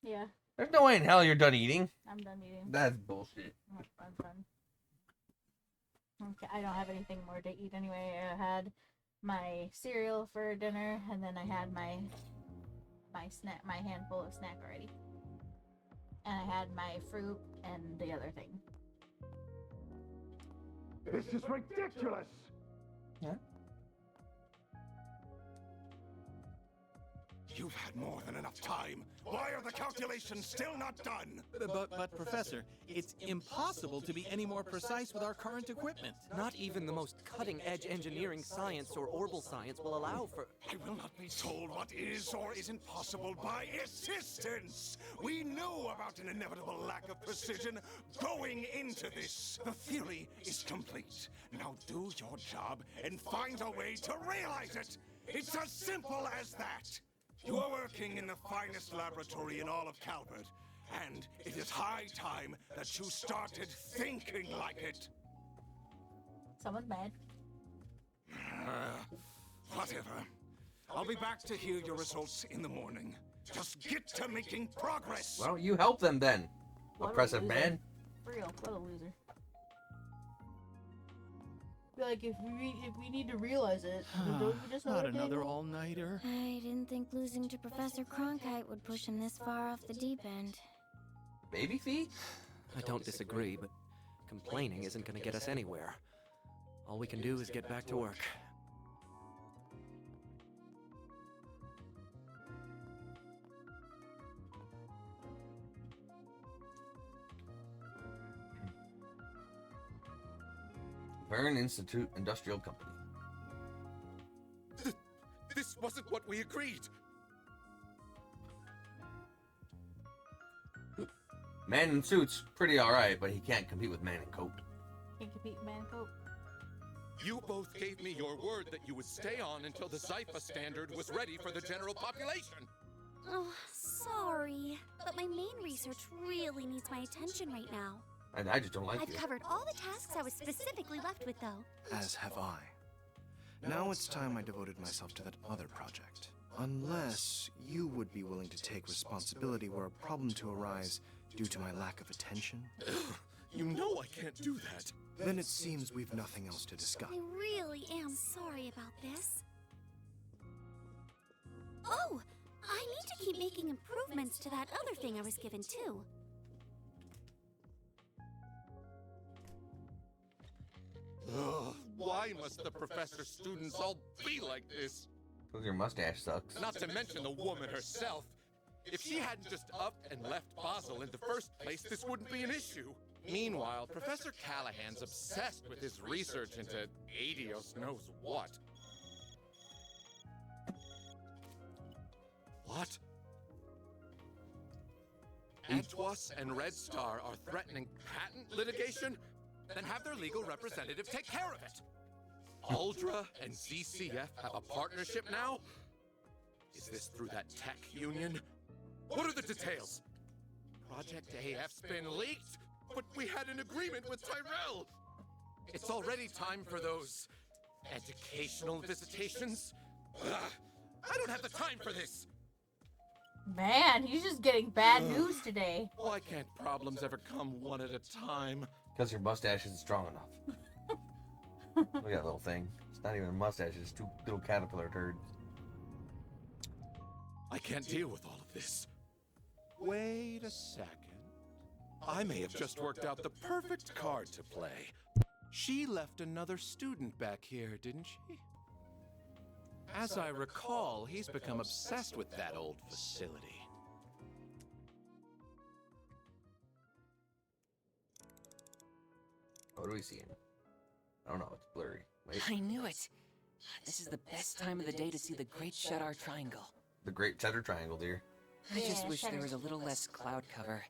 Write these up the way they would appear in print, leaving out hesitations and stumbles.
Yeah. There's no way in hell you're done eating. I'm done eating. That's bullshit. I'm done. Okay, I don't have anything more to eat anyway. I had my cereal for dinner, and then I had my handful of snack already. And I had my fruit and the other thing. This is ridiculous! Yeah. You've had more than enough time. Why are the calculations still not done? But Professor, it's impossible to be any more precise with our current equipment. Not even the most cutting-edge engineering science or orbital science will allow for... I will not be told what is or isn't possible by assistance! We knew about an inevitable lack of precision going into this. The theory is complete. Now do your job and find a way to realize it! It's as simple as that! You are working in the finest laboratory in all of Calvert, and it is high time that you started thinking like it. Someone's mad. Whatever. I'll be back to hear your results in the morning. Just get to making progress! Why don't you help them then, What a oppressive loser. man? For real, what a loser. Like, if we need to realize it, don't you just know Not what another they do? all-nighter. I didn't think losing to Professor Cronkite would push him this far off the deep end. Baby feet? I don't disagree, but complaining isn't going to get us anywhere. All we can do is get back to work. Vern Institute Industrial Company. This wasn't what we agreed! Man in suit's pretty alright, but he can't compete with man in coat. Can't compete with Mancoat. You both gave me your word that you would stay on until the Zypha standard was ready for the general population. Oh, sorry. But my main research really needs my attention right now. And I just don't like I've you. covered all the tasks I was specifically left with, though. As have I. Now it's time I devoted myself to that other project. Unless you would be willing to take responsibility were a problem to arise due to my lack of attention. You know I can't do that. Then it seems we've nothing else to discuss. I really am sorry about this. Oh! I need to keep making improvements to that other thing I was given, too. Ugh, why must the professor's students all be like this? Because your mustache sucks. Not to mention the woman herself. If she hadn't just upped and left Basel in the first place, this wouldn't be an issue. Meanwhile, Professor Callahan's obsessed with his research into Adios knows what. What? Antwas and Red Star are threatening patent litigation? Then have their legal representative take care of it. Aldra and ZCF have a partnership now? Is this through that tech union? What are the details? Project AF's been leaked, but we had an agreement with Tyrell. It's already time for those educational visitations. Ugh, I don't have the time for this. Man, he's just getting bad news today. Why can't problems ever come one at a time? Because your mustache isn't strong enough. Look at that little thing. It's not even a mustache, it's two little caterpillar turds. I can't deal with all of this. Wait a second. I may have just worked out the perfect card to play. She left another student back here, didn't she? As I recall, he's become obsessed with that old facility. What are we seeing? I don't know, it's blurry. Wait, I knew it. This is the best time of the day to see the Great Shadar Triangle. the Great Cheddar Triangle, dear. I just Yeah, wish there was a Shaddar's little less cloud cover.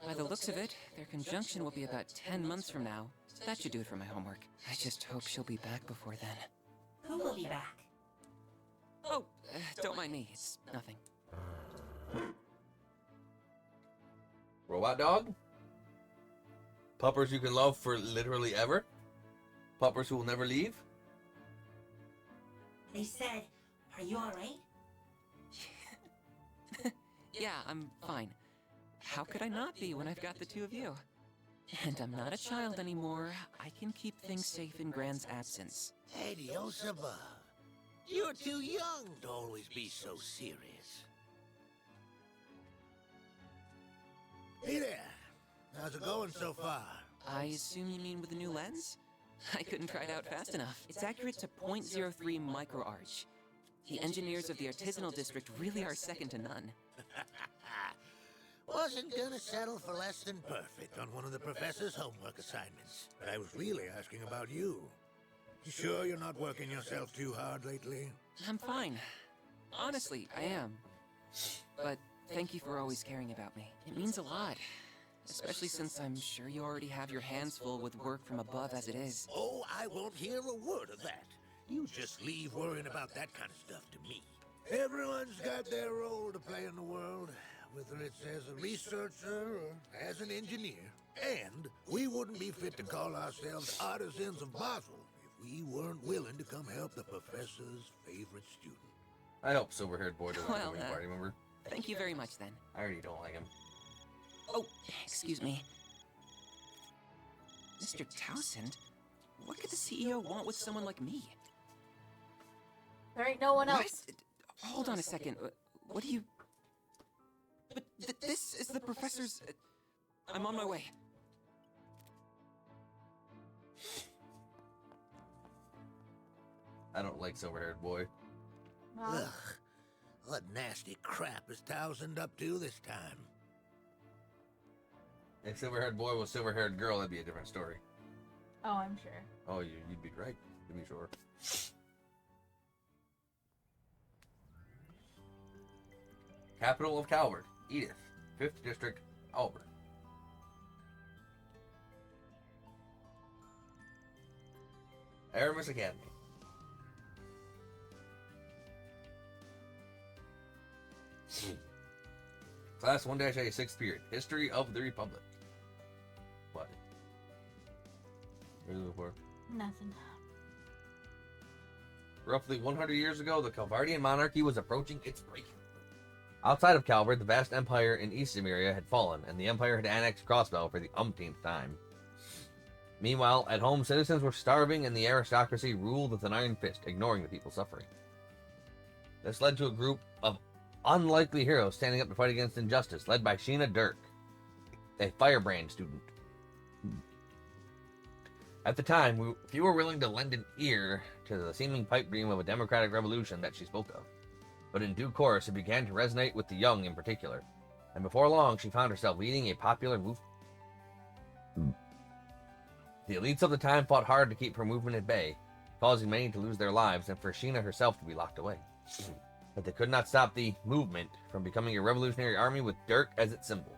By the looks of it, their conjunction will be about 10 months from now. So that should do it for my homework. I just hope she'll be back before then. Who will be back? Oh, don't mind me. It's nothing. Robot dog? Puppers you can love for literally ever? Puppers who will never leave? They said, are you alright? Yeah, I'm fine. How could I not be when I've got the two of you? And I'm not a child anymore. I can keep things safe in Grand's absence. Adios above. You're too young to always be so serious. Hey there. How's it going so far? I assume you mean with the new lens? I couldn't try it out fast enough. It's accurate to .03 microarch. The engineers of the artisanal district really are second to none. Wasn't gonna settle for less than perfect on one of the professor's homework assignments. But I was really asking about you. You sure you're not working yourself too hard lately? I'm fine. Honestly, I am. But thank you for always caring about me. It means a lot. Especially since I'm sure you already have your hands full with work from above as it is. Oh, I won't hear a word of that. You just leave worrying about that kind of stuff to me. Everyone's got their role to play in the world, whether it's as a researcher or as an engineer. And we wouldn't be fit to call ourselves artisans of Basel if we weren't willing to come help the professor's favorite student. I hope silver-haired boy doesn't Well, come to party, remember? Thank you very much then. I already don't like him. Oh, excuse me. Mr. Townsend, what could the CEO want with someone like me? There ain't no one else. Hold on a second. What do you... But this is the professor's... I'm on my way. I don't like silver-haired boy. Ugh, what nasty crap is Townsend up to this time? If silver-haired boy was silver-haired girl, that'd be a different story. Oh, I'm sure. Oh, you'd be right, to be sure. Capital of Calvert, Edith, 5th District, Albert. Aramis Academy. Class 1-A, 6th period. History of the Republic. What? What are you looking for? Nothing. Roughly 100 years ago, the Calvardian monarchy was approaching its break. Outside of Calvert, the vast empire in East Cimmeria had fallen, and the empire had annexed Crossbell for the umpteenth time. Meanwhile, at home, citizens were starving, and the aristocracy ruled with an iron fist, ignoring the people suffering. This led to a group of unlikely heroes standing up to fight against injustice, led by Sheena Dirk, a firebrand student. At the time, few were willing to lend an ear to the seeming pipe dream of a democratic revolution that she spoke of. But in due course, it began to resonate with the young in particular, and before long, she found herself leading a popular movement. The elites of the time fought hard to keep her movement at bay, causing many to lose their lives and for Sheena herself to be locked away. But they could not stop the movement from becoming a revolutionary army with Dirk as its symbol.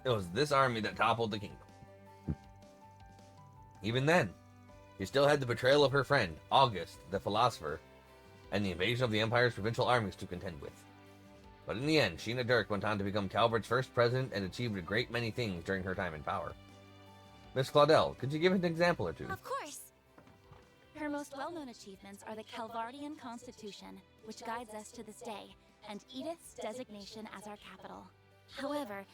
It was this army that toppled the kingdom. Even then, she still had the betrayal of her friend, August, the philosopher, and the invasion of the Empire's provincial armies to contend with. But in the end, Sheena Dirk went on to become Calvert's first president and achieved a great many things during her time in power. Miss Claudel, could you give an example or two? Of course. Her most well-known achievements are the Calvardian Constitution, which guides us to this day, and Edith's designation as our capital. However,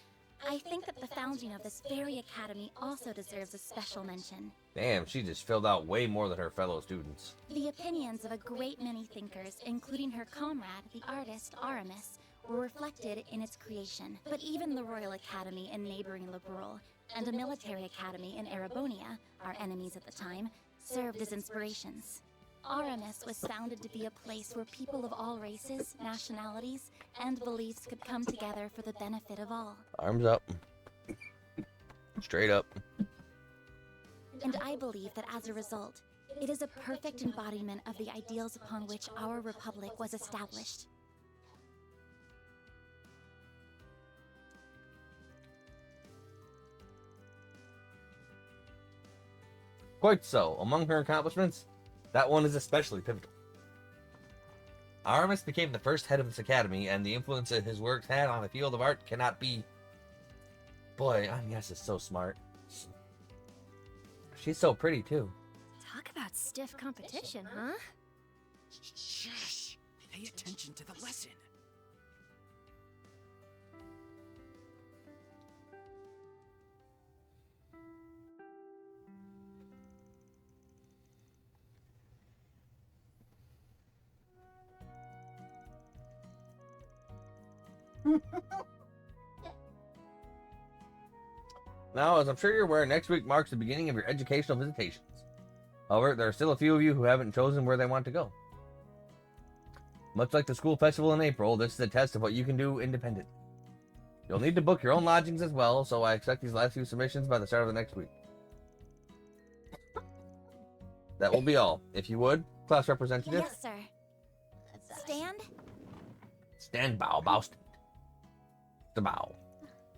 I think that the founding of this very academy also deserves a special mention. Damn, she just filled out way more than her fellow students. The opinions of a great many thinkers, including her comrade, the artist Aramis, were reflected in its creation. But even the Royal Academy in neighboring Liberal and a military academy in Erebonia, our enemies at the time, served as inspirations. Aramis was founded to be a place where people of all races, nationalities, and beliefs could come together for the benefit of all. Arms up. Straight up. And I believe that as a result, it is a perfect embodiment of the ideals upon which our republic was established. Quite so. Among her accomplishments, that one is especially pivotal. Aramis became the first head of this academy, and the influence that his works had on the field of art cannot be... Boy, Agnes is so smart. She's so pretty, too. Talk about stiff competition, huh? Shush! Pay attention to the lesson. Now, as I'm sure you're aware, next week marks the beginning of your educational visitations. However, there are still a few of you who haven't chosen where they want to go. Much like the school festival in April, this is a test of what you can do independently. You'll need to book your own lodgings as well, so I expect these last few submissions by the start of the next week. That will be all. If you would, class representative. Yes, sir. Stand? Stand bow, bow stand. The bow.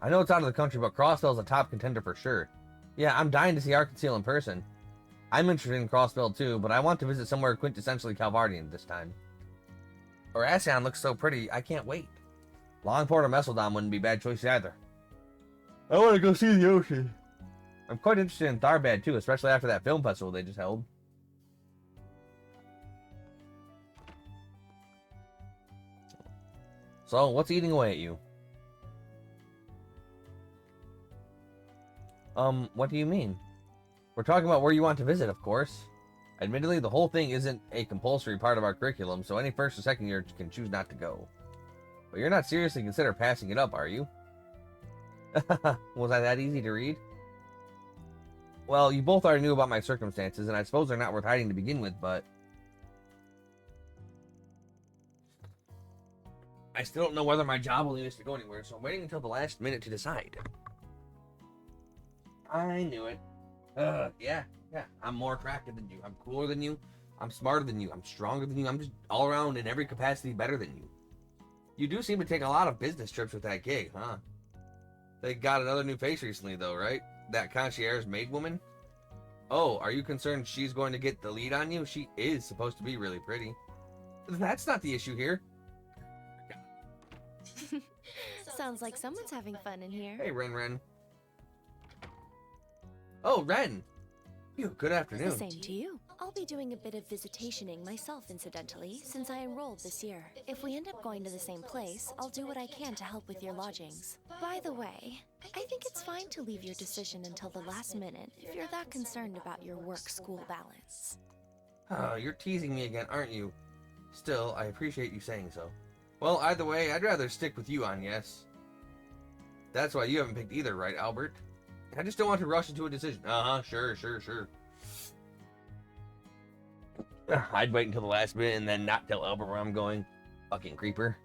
I know it's out of the country, but Crossbell's a top contender for sure. Yeah, I'm dying to see Arkansas in person. I'm interested in Crossbell too, but I want to visit somewhere quintessentially Calvardian this time. Oracion looks so pretty, I can't wait. Longport or Messeldom wouldn't be a bad choice either. I want to go see the ocean. I'm quite interested in Tharbad too, especially after that film festival they just held. So, what's eating away at you? What do you mean? We're talking about where you want to visit, of course. Admittedly, the whole thing isn't a compulsory part of our curriculum, so any first or second year can choose not to go. But you're not seriously consider passing it up, are you? Was I that easy to read? Well, you both already knew about my circumstances, and I suppose they're not worth hiding to begin with, but... I still don't know whether my job will lead us to go anywhere, so I'm waiting until the last minute to decide. I knew it. Yeah. I'm more attractive than you. I'm cooler than you. I'm smarter than you. I'm stronger than you. I'm just all around in every capacity better than you. You do seem to take a lot of business trips with that gig, huh? They got another new face recently, though, right? That concierge maid woman? Oh, are you concerned she's going to get the lead on you? She is supposed to be really pretty. That's not the issue here. Sounds like someone's having fun in here. Hey, Ren. Oh, Ren! You, good afternoon. The same to you. I'll be doing a bit of visitationing myself, incidentally, since I enrolled this year. If we end up going to the same place, I'll do what I can to help with your lodgings. By the way, I think it's fine to leave your decision until the last minute if you're that concerned about your work-school balance. Oh, you're teasing me again, aren't you? Still, I appreciate you saying so. Well, either way, I'd rather stick with you on yes. That's why you haven't picked either, right, Albert? I just don't want to rush into a decision. Sure. I'd wait until the last minute and then not tell Albert where I'm going. Fucking creeper.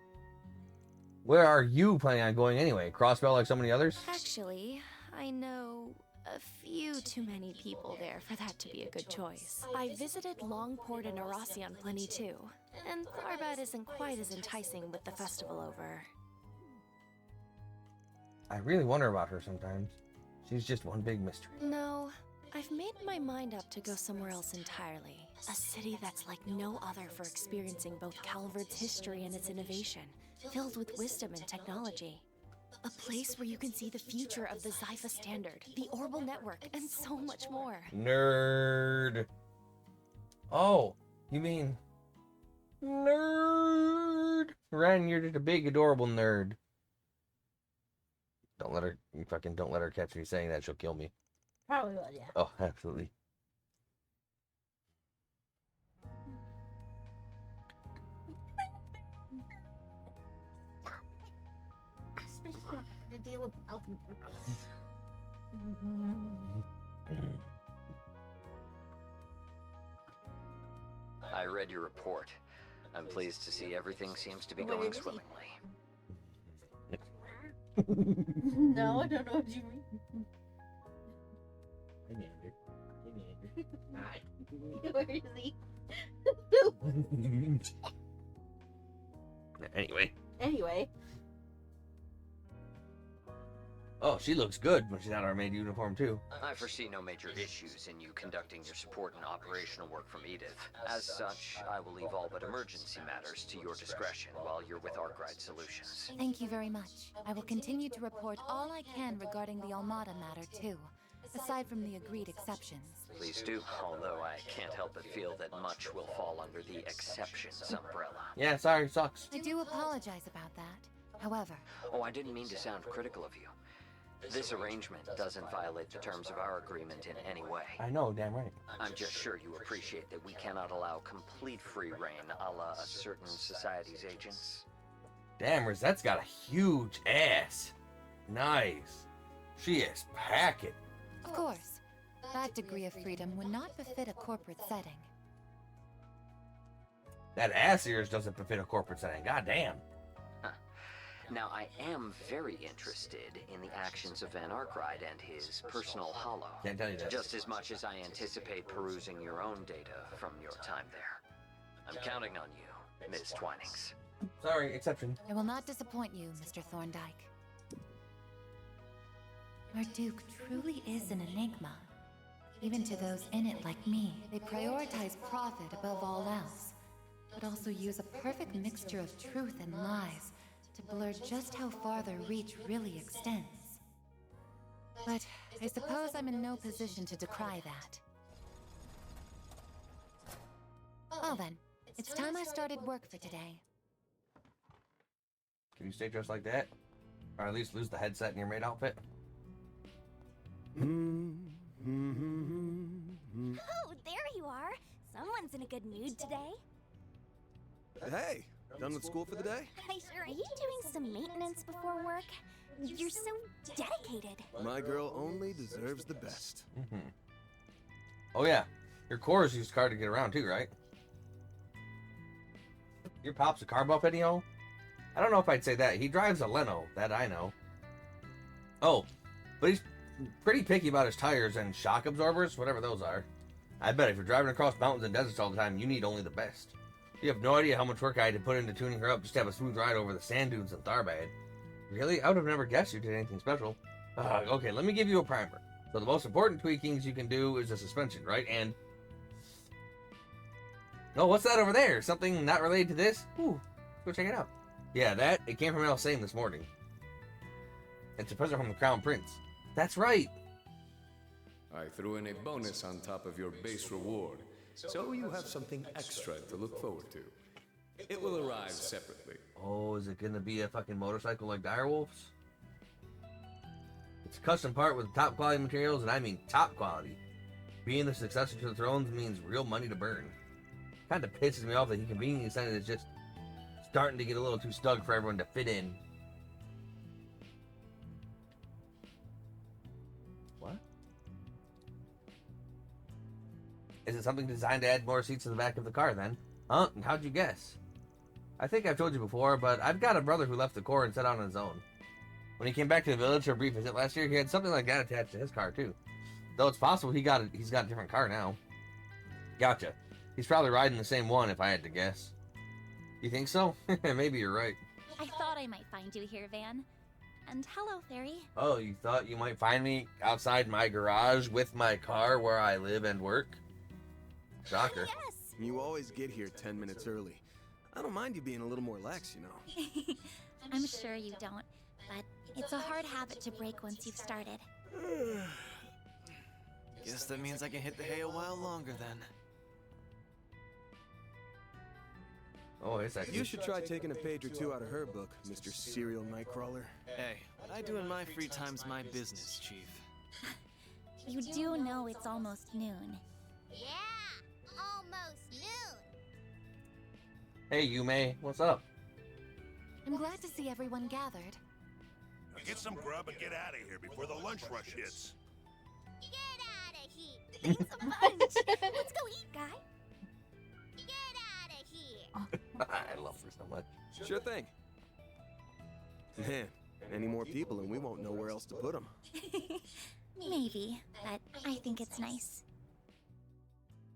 Where are you planning on going anyway? Crossbell like so many others? Actually, I know a few too many people there for that to be a good choice. I visited Longport and Oracion plenty too, and Tharbad isn't quite as enticing with the festival over. I really wonder about her sometimes. She's just one big mystery. No, I've made my mind up to go somewhere else entirely. A city that's like no other for experiencing both Calvard's history and its innovation, filled with wisdom and technology. A place where you can see the future of the Zypha Standard, the Orbal Network, and so much more. Nerd. Oh, you mean... Nerd. Ren, you're just a big, adorable nerd. Don't let her catch me saying that. She'll kill me. Probably will, yeah. Oh, absolutely. To deal with Elton. I read your report. I'm pleased to see everything seems to be going swimmingly. No, I don't know what you mean. Hi. Where is he? Anyway. Oh, she looks good when she's out of our maid uniform, too. I foresee no major issues in you conducting your support and operational work from Edith. As such, I will leave all but emergency matters to your discretion while you're with Arkwright Solutions. Thank you very much. I will continue to report all I can regarding the Almada matter, too, aside from the agreed exceptions. Please do, although I can't help but feel that much will fall under the exceptions umbrella. Yeah, sorry, sucks. I do apologize about that. However... Oh, I didn't mean to sound critical of you. This arrangement doesn't violate the terms of our agreement in any way. I know, damn right. I'm just sure you appreciate that we cannot allow complete free reign a la a certain society's agents. Damn, Rosette's got a huge ass. Nice. She is packing. Of course, that degree of freedom would not befit a corporate setting. That ass of yours doesn't befit a corporate setting. God damn. Now, I am very interested in the actions of Van Arkwright and his personal hollow. Can't tell you that. Just as much as I anticipate perusing your own data from your time there. I'm counting on you, Ms. Twinings. Sorry, exception. I will not disappoint you, Mr. Thorndyke. Our Duke truly is an enigma. Even to those in it like me, they prioritize profit above all else, but also use a perfect mixture of truth and lies to blur just how far their reach really extends. But I suppose I'm in no position to decry that. Well then, it's time I started work for today. Can you stay dressed like that? Or at least lose the headset in your maid outfit? Oh, there you are. Someone's in a good mood today. Hey, done with school for the day? Are you doing some maintenance before work? You're so dedicated. My girl only deserves the best. Oh yeah, your cores use car to get around too, right? Your pop's a car buff, Eddie-O? I don't know if I'd say that. He drives a Leno, that I know. Oh, but he's pretty picky about his tires and shock absorbers, whatever those are. I bet if you're driving across mountains and deserts all the time, you need only the best. You have no idea how much work I had to put into tuning her up just to have a smooth ride over the sand dunes in Tharbad. Really? I would have never guessed you did anything special. Okay, let me give you a primer. So the most important tweakings you can do is the suspension, right? And... oh, what's that over there? Something not related to this? Ooh, go check it out. Yeah, it came from El Same this morning. It's a present from the Crown Prince. That's right. I threw in a bonus on top of your base reward, so you have something extra to look forward to. It will arrive separately. Oh, is it gonna be a fucking motorcycle like Direwolf's? It's a custom part with top quality materials, and I mean top quality. Being the successor to the thrones means real money to burn. Kinda pisses me off that he conveniently said it is just starting to get a little too snug for everyone to fit in. What? Is it something designed to add more seats to the back of the car then? Huh? And how'd you guess? I think I've told you before, but I've got a brother who left the Corps and set out on his own. When he came back to the village for a brief visit last year, he had something like that attached to his car too. Though it's possible he's got a different car now. Gotcha. He's probably riding the same one if I had to guess. You think so? Maybe you're right. I thought I might find you here, Van. And hello, Fairy. Oh, you thought you might find me outside my garage with my car where I live and work? Shocker. Yes! You always get here 10 minutes early. I don't mind you being a little more lax, you know. I'm sure you don't, but it's a hard habit to break once you've started. Guess that means I can hit the hay a while longer then. Oh, it's actually... You should try taking a page or two out of her book, Mr. Serial Nightcrawler. Hey, what I do in my free time's my business, Chief. You do know it's almost noon. Yeah, almost noon. Hey, Yume, what's up? I'm glad to see everyone gathered. Now get some grub and get out of here before the lunch rush hits. Get out of here. Thanks a bunch. Let's go eat, guy. Get out of here. I love her so much. Sure thing. Man, any more people and we won't know where else to put them. Maybe, but I think it's nice.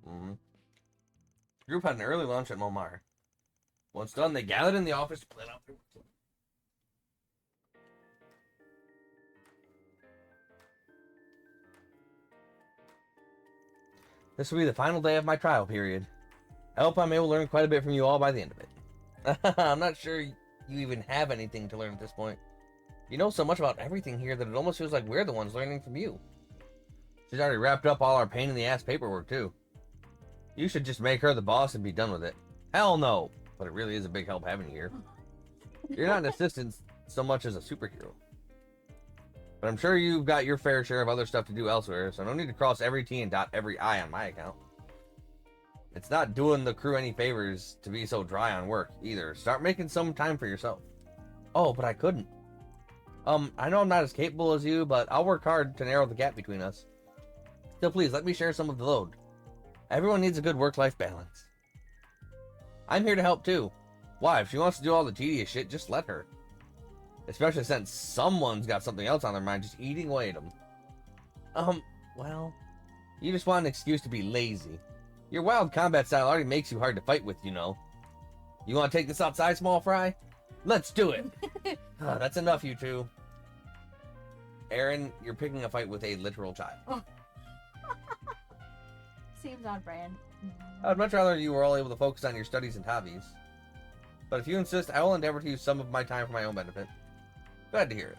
Mm-hmm. The group had an early lunch at Momar. Once done, they gathered in the office to plan out their work. This will be the final day of my trial period. I hope I'm able to learn quite a bit from you all by the end of it. I'm not sure you even have anything to learn at this point. You know so much about everything here that it almost feels like we're the ones learning from you. She's already wrapped up all our pain-in-the-ass paperwork, too. You should just make her the boss and be done with it. Hell no! But it really is a big help having you here. You're not an assistant so much as a superhero. But I'm sure you've got your fair share of other stuff to do elsewhere, so no need to cross every T and dot every I on my account. It's not doing the crew any favors to be so dry on work, either. Start making some time for yourself. Oh, but I couldn't. I know I'm not as capable as you, but I'll work hard to narrow the gap between us. Still, please, let me share some of the load. Everyone needs a good work-life balance. I'm here to help, too. Why, if she wants to do all the tedious shit, just let her. Especially since someone's got something else on their mind, just eating away at them. Well, you just want an excuse to be lazy. Your wild combat style already makes you hard to fight with, you know. You want to take this outside, small fry? Let's do it! That's enough, you two. Aaron, you're picking a fight with a literal child. Oh. Seems on brand. I would much rather you were all able to focus on your studies and hobbies. But if you insist, I will endeavor to use some of my time for my own benefit. Glad to hear it.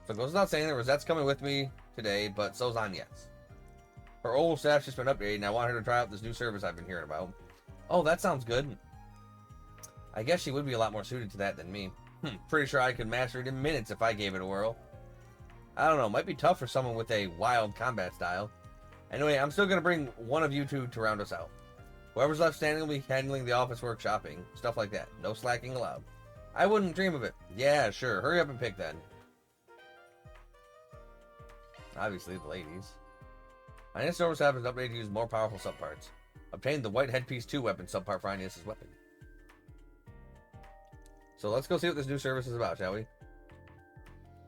So it goes without saying that Rosette's coming with me today, but so's Agnes. Her old staff's just been updated, and I want her to try out this new service I've been hearing about. Oh, that sounds good. I guess she would be a lot more suited to that than me. Pretty sure I could master it in minutes if I gave it a whirl. I don't know, might be tough for someone with a wild combat style. Anyway, I'm still going to bring one of you two to round us out. Whoever's left standing will be handling the office work, shopping, stuff like that. No slacking allowed. I wouldn't dream of it. Yeah, sure. Hurry up and pick then. Obviously, the ladies. Inez Service App is updated to use more powerful subparts. Obtain the White Headpiece 2 weapon subpart for Inez's weapon. So let's go see what this new service is about, shall we?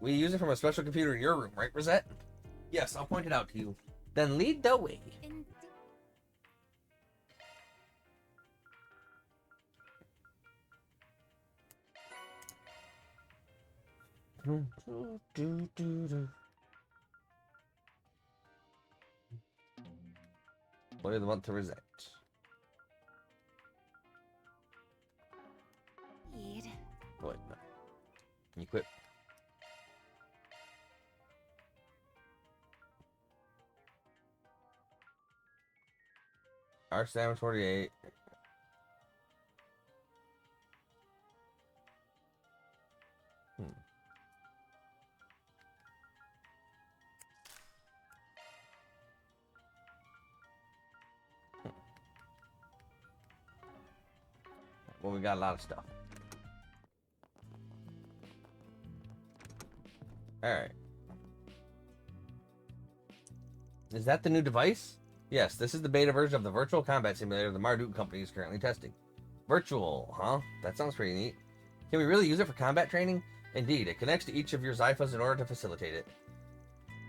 We use it from a special computer in your room, right, Rosette? Yes, I'll point it out to you. Then lead the way. Player of the month to Rosette. What? No. You quit. Arch damage 48. Well, we got a lot of stuff. Alright. Is that the new device? Yes, this is the beta version of the virtual combat simulator the Marduk company is currently testing. Virtual, huh? That sounds pretty neat. Can we really use it for combat training? Indeed, it connects to each of your Zyphas in order to facilitate it.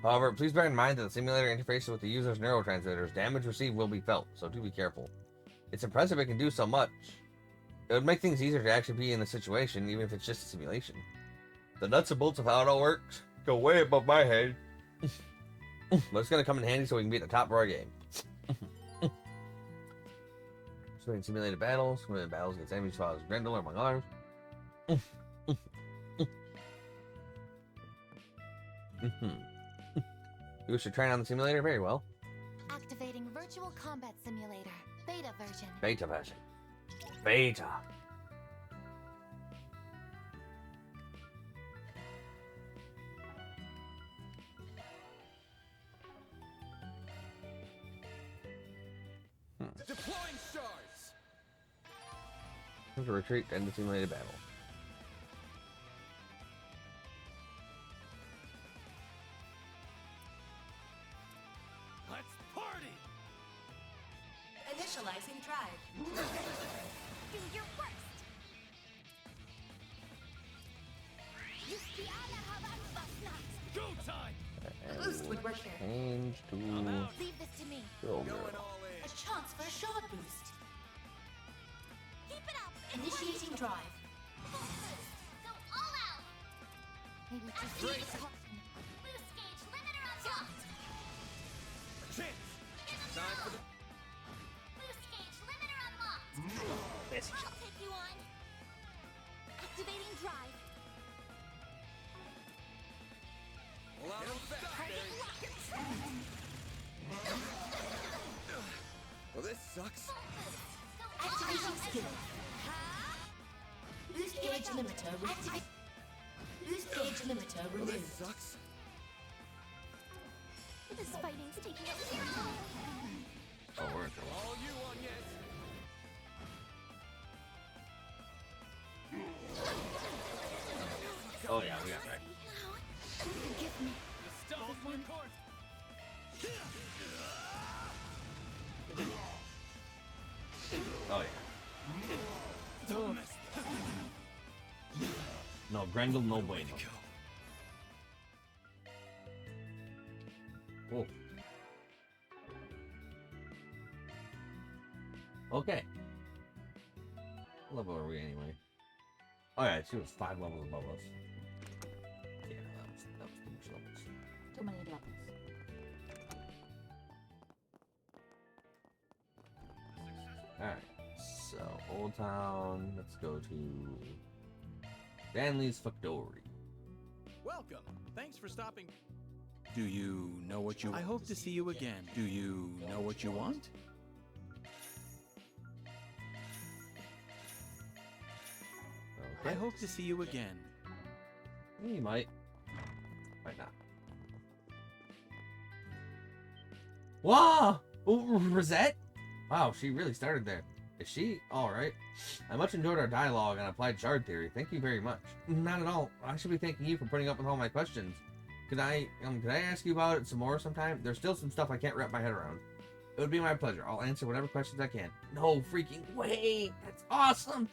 However, please bear in mind that the simulator interfaces with the user's neurotransmitters. Damage received will be felt, so do be careful. It's impressive it can do so much. It would make things easier to actually be in the situation, even if it's just a simulation. The nuts and bolts of how it all works go way above my head. But it's going to come in handy so we can be at the top of our game. So we can simulated battles. Simulated battles against enemies files Grendel among others. You should try on the simulator very well. Activating Virtual Combat Simulator. Beta version. Beta version. Beta. Deploying stars. To retreat to end the simulated battle. Let's party. Initializing drive. Do your worst. Go time. Boost would work here. Change to Leave this to me. silver. A chance for a shard boost. Keep it up. Initiating drive. Go all out. Maybe just Great. use the caution. Boost gauge limiter unlocked. Chance. In the Time for middle. Boost gauge limiter unlocked. Yes. I'll take you on. Activating drive. Loud and fast, Target Barry. locked. Well, this sucks. Activation skill. Boost gauge limiter removed. Boost gauge limiter Well, this removed. sucks. This fighting's taking a Oh, we're All you on, yes. Oh yeah, we got that. Forgive me. Oh yeah. No, Grendel, no bueno. Oh. Okay. What level are we anyway? Oh yeah, she was 5 levels above us. Yeah, that was too much levels. Too many levels. Alright, so Old Town, let's go to Stanley's Factory. Welcome. Thanks for stopping. Do you know what you... I hope to see you again. Do you know what you want? Okay. I hope to see you again. You might. Might not. Wow! Ooh, Rosette? Wow, she really started there. Is she? Alright. I much enjoyed our dialogue on applied shard theory. Thank you very much. Not at all. I should be thanking you for putting up with all my questions. Could I ask you about it some more sometime? There's still some stuff I can't wrap my head around. It would be my pleasure. I'll answer whatever questions I can. No freaking way! That's awesome!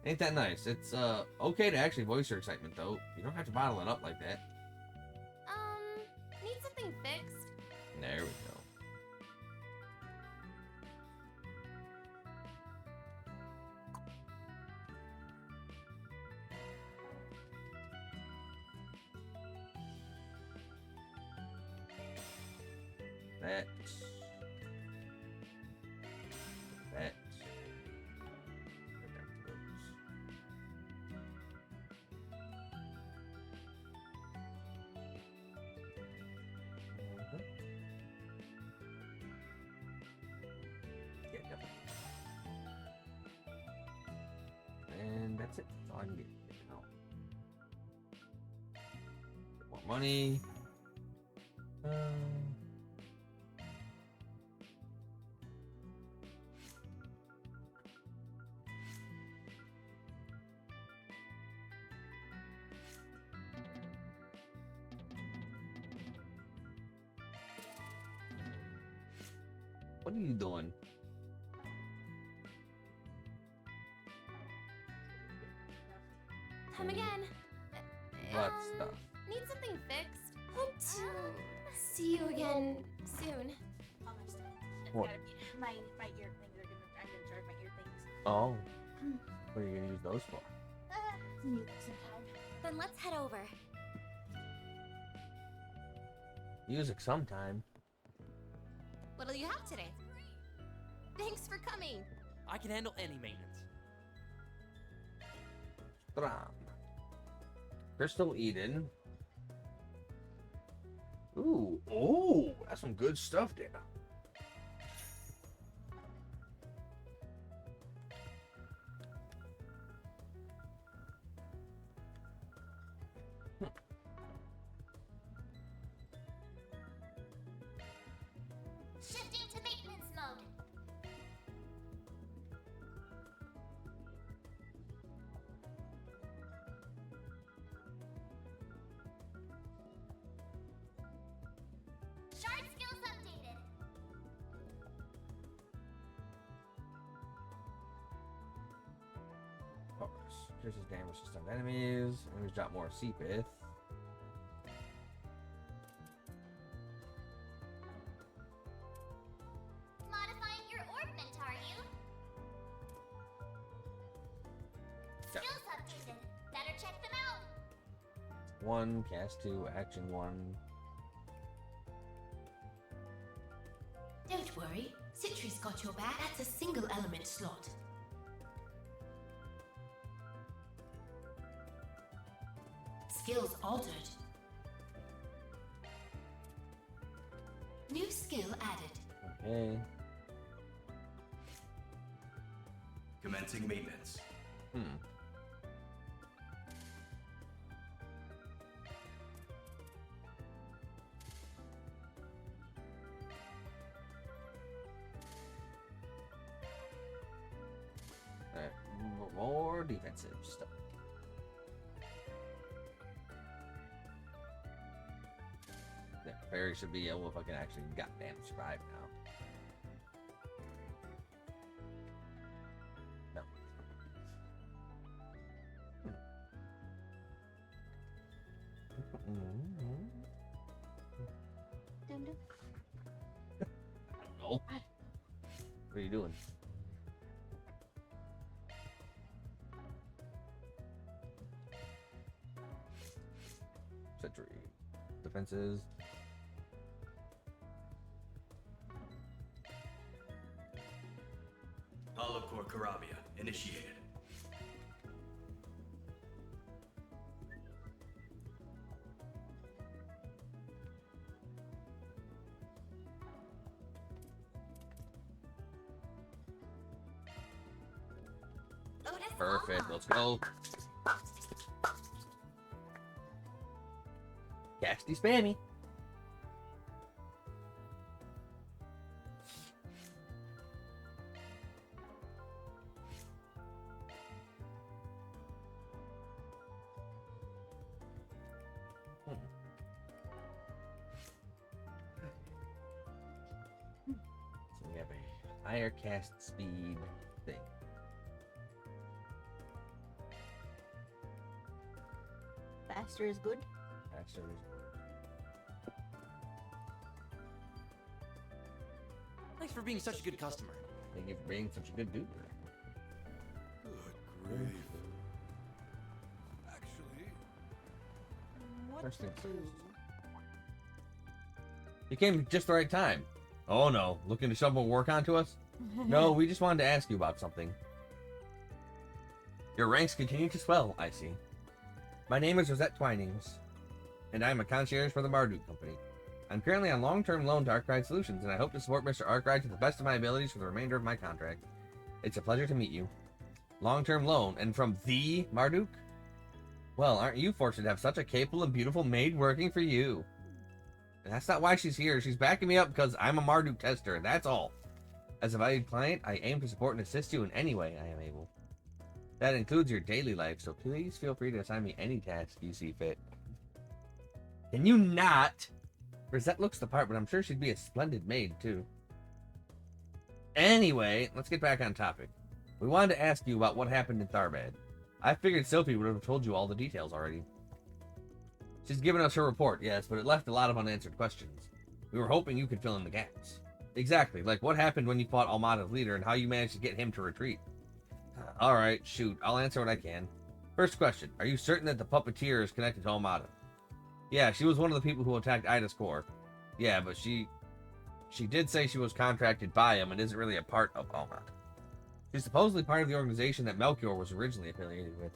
Ain't that nice? It's, okay to actually voice your excitement, though. You don't have to bottle it up like that. Need something fixed? There we go. That. That. Yeah, definitely. And that's it. That's all I can get now. More money. What are you doing? Come again. What stuff? Need something fixed? Hope to see you again soon. Almost. It's What? gotta be my ear things are gonna. I'm gonna charge my ear things. Oh. What are you gonna use those for? Music sometime. Then let's head over. Music sometime. What'll you have today? Thanks for coming. I can handle any maintenance. Stram. Crystal Eden. Ooh, oh, that's some good stuff there. Shifting to maintenance mode. Shard skills updated. Focus. Increases damage to stunned enemies. Enemies drop more Seepith. Modifying your orbment, are you? Yeah. Skills updated. Better check them out. 1, cast 2, action 1. Don't worry, Citri's got your back. That's a single element slot. Skills altered. New skill added. Okay. Commencing maintenance. Alright, more defensive stuff. Fairy should be able to fucking actually goddamn survive now. No. I don't know. What are you doing? Sentry. Defenses. Hollow-core Karabia, initiated. Perfect, let's go. Casty spammy. So we have a higher cast speed thing. Faster is good. Faster is Thanks for being such a good customer. Thank you for being such a good dude. Good grief. Actually, First things first. You came just the right time. Oh no, looking to shove more work onto us? No, we just wanted to ask you about something. Your ranks continue to swell, I see. My name is Rosette Twinings, and I am a concierge for the Marduk Company. I'm currently on long-term loan to Arkwright Solutions, and I hope to support Mr. Arkwright to the best of my abilities for the remainder of my contract. It's a pleasure to meet you. Long-term loan, and from the Marduk? Well, aren't you fortunate to have such a capable and beautiful maid working for you? And that's not why she's here. She's backing me up because I'm a Marduk tester, that's all. As a valued client, I aim to support and assist you in any way I am able. That includes your daily life, so please feel free to assign me any task you see fit. Can you not? Rosette looks the part, but I'm sure she'd be a splendid maid, too. Anyway, let's get back on topic. We wanted to ask you about what happened in Tharbad. I figured Sophie would have told you all the details already. She's given us her report, yes, but it left a lot of unanswered questions. We were hoping you could fill in the gaps. Exactly, like what happened when you fought Almada's leader and how you managed to get him to retreat. Alright, shoot, I'll answer what I can. First question, are you certain that the puppeteer is connected to Almada? Yeah, she was one of the people who attacked Ida's core. Yeah, but she did say she was contracted by him and isn't really a part of Almada. She's supposedly part of the organization that Melchior was originally affiliated with.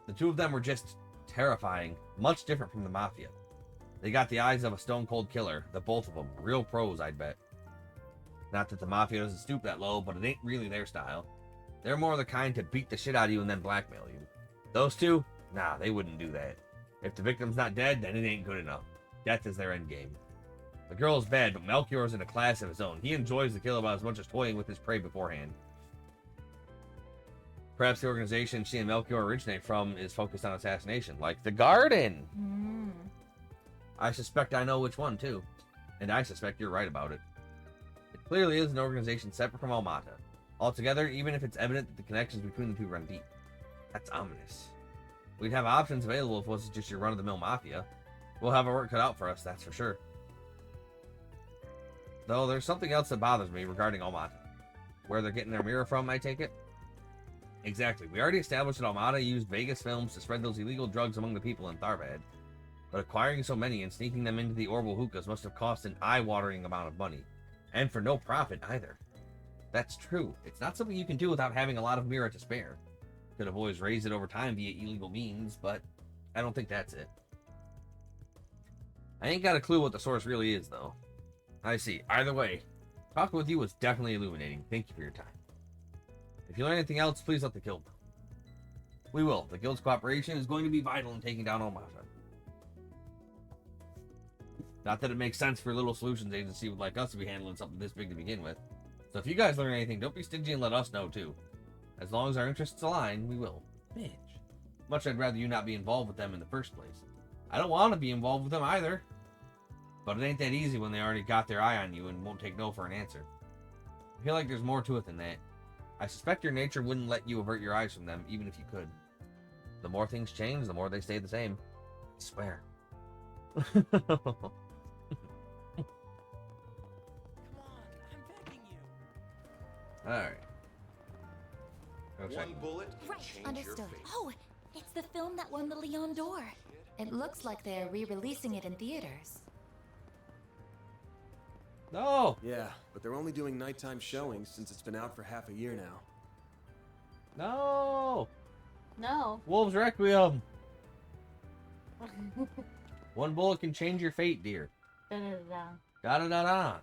The two of them were just terrifying, much different from the Mafia. They got the eyes of a stone-cold killer, the both of them. Real pros, I'd bet. Not that the Mafia doesn't stoop that low, but it ain't really their style. They're more the kind to beat the shit out of you and then blackmail you. Those two? Nah, they wouldn't do that. If the victim's not dead, then it ain't good enough. Death is their endgame. The girl's bad, but Melchior's in a class of his own. He enjoys the kill about as much as toying with his prey beforehand. Perhaps the organization she and Melchior originate from is focused on assassination, like the Garden! I suspect I know which one, too. And I suspect you're right about it. It clearly is an organization separate from Almata. Altogether, even if it's evident that the connections between the two run deep. That's ominous. We'd have options available if it wasn't just your run-of-the-mill Mafia. We'll have our work cut out for us, that's for sure. Though there's something else that bothers me regarding Almata. Where they're getting their mirror from, I take it? Exactly. We already established that Almata used Vegas films to spread those illegal drugs among the people in Tharbad. But acquiring so many and sneaking them into the Orbital hookahs must have cost an eye-watering amount of money. And for no profit, either. That's true. It's not something you can do without having a lot of mirror to spare. Could have always raised it over time via illegal means, but I don't think that's it. I ain't got a clue what the source really is, though. I see. Either way, talking with you was definitely illuminating. Thank you for your time. If you learn anything else, please let the guild know. We will. The guild's cooperation is going to be vital in taking down Almata. Not that it makes sense for a little solutions agency like us to be handling something this big to begin with. So if you guys learn anything, don't be stingy and let us know, too. As long as our interests align, we will. Bitch. Much I'd rather you not be involved with them in the first place. I don't want to be involved with them either. But it ain't that easy when they already got their eye on you and won't take no for an answer. I feel like there's more to it than that. I suspect your nature wouldn't let you avert your eyes from them, even if you could. The more things change, the more they stay the same. I swear. Alright. One bullet can change understood. Your fate. Oh, it's the film that won the Leon d'Or. It looks like they're re-releasing it in theaters. No! Yeah, but they're only doing nighttime showings since it's been out for half a year now. No! No. Wolves Requiem! One bullet can change your fate, dear. Da-da-da-da. Da-da-da-da.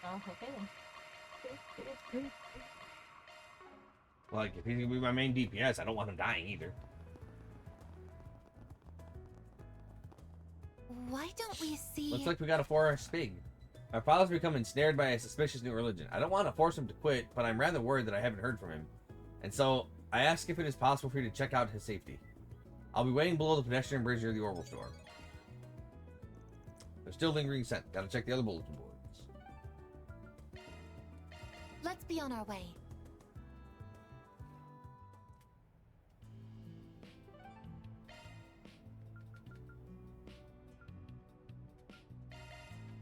Oh, okay then. Like, if he's gonna be my main DPS, I don't want him dying either. Why don't we see... Looks like we got a 4-hour Spig. My father's become ensnared by a suspicious new religion. I don't want to force him to quit, but I'm rather worried that I haven't heard from him. And so, I ask if it is possible for you to check out his safety. I'll be waiting below the pedestrian bridge near the Orbital Store. There's still lingering scent. Gotta check the other bulletin boards. Let's be on our way.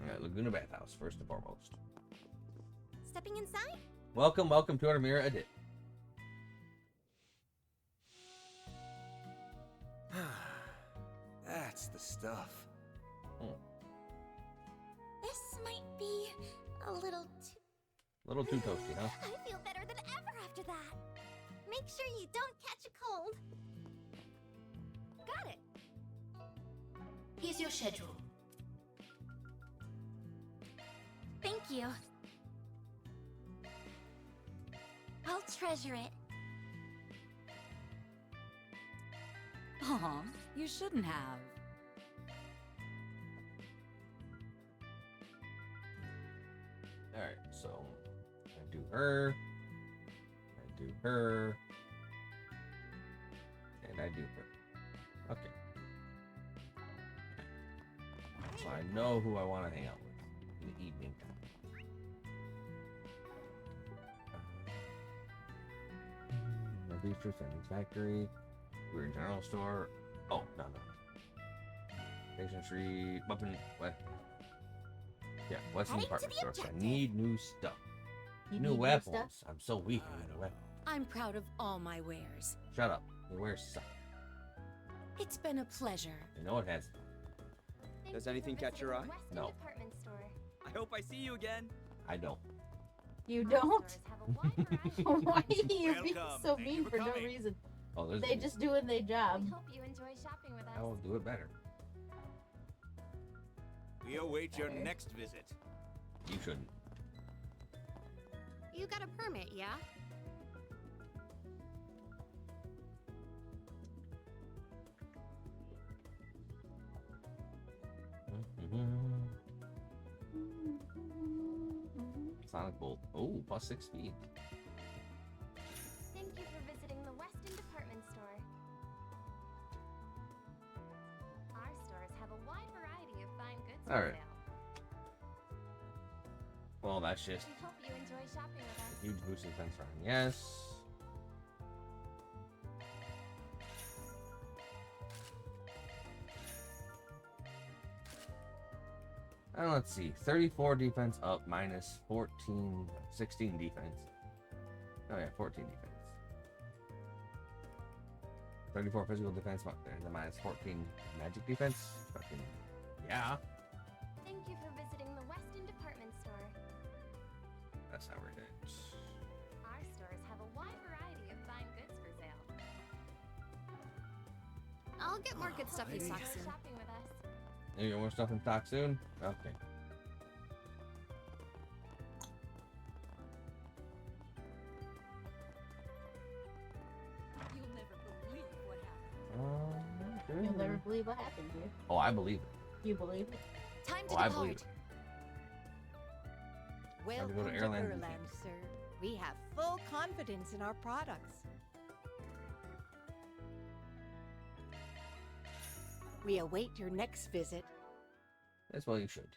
Alright, Laguna Bathhouse, first and foremost. Stepping inside? Welcome to our Mirror Edit. That's the stuff. This might be a little Little too toasty, huh? I feel better than ever after that. Make sure you don't catch a cold. Got it. Here's your schedule. Thank you. I'll treasure it. Aw, you shouldn't have. Alright, so I do her, I do her, and I do her. Okay. So I know who I want to hang out with in the evening time. Bistro, Sandwich Factory, Weird General Store. Oh, no. Station Street, Weapon, what? Yeah, Western Department Store. I need new stuff. New weapons. I'm so weak in new weapons. I'm proud of all my wares. Shut up. Your wares suck. It's been a pleasure. You know it has. Does anything catch your eye? No. I hope I see you again. I don't. You don't? Why are you being so mean for no reason? Oh, they just doing their job. Hope you enjoy shopping with us. I will do it better. We await your next visit. You shouldn't. You got a permit, yeah? Sonic Bolt. Oh, plus 6 speed. Thank you for visiting the Weston Department Store. Our stores have a wide variety of fine goods for All right. sale. Well, that's just We hope you enjoy shopping with us. a huge boost in defense round. Yes. Let's see. 34 defense up, minus 14, 16 defense. Oh yeah, 14 defense. 34 physical defense, and then minus 14 magic defense. Fucking yeah. Thank you for visiting the Weston that's not worth it. Our stores have a wide variety of fine goods for sale. I'll get more good stuff in Come stock soon. shopping with us. You got more stuff in stock soon? Okay. You'll never believe what happened. You'll never believe what happened here. Oh, I believe it. You believe it? Time to Oh, I believe depart. it. Welcome to go to to Airland Erland, sir. We have full confidence in our products. We await your next visit. That's well you should.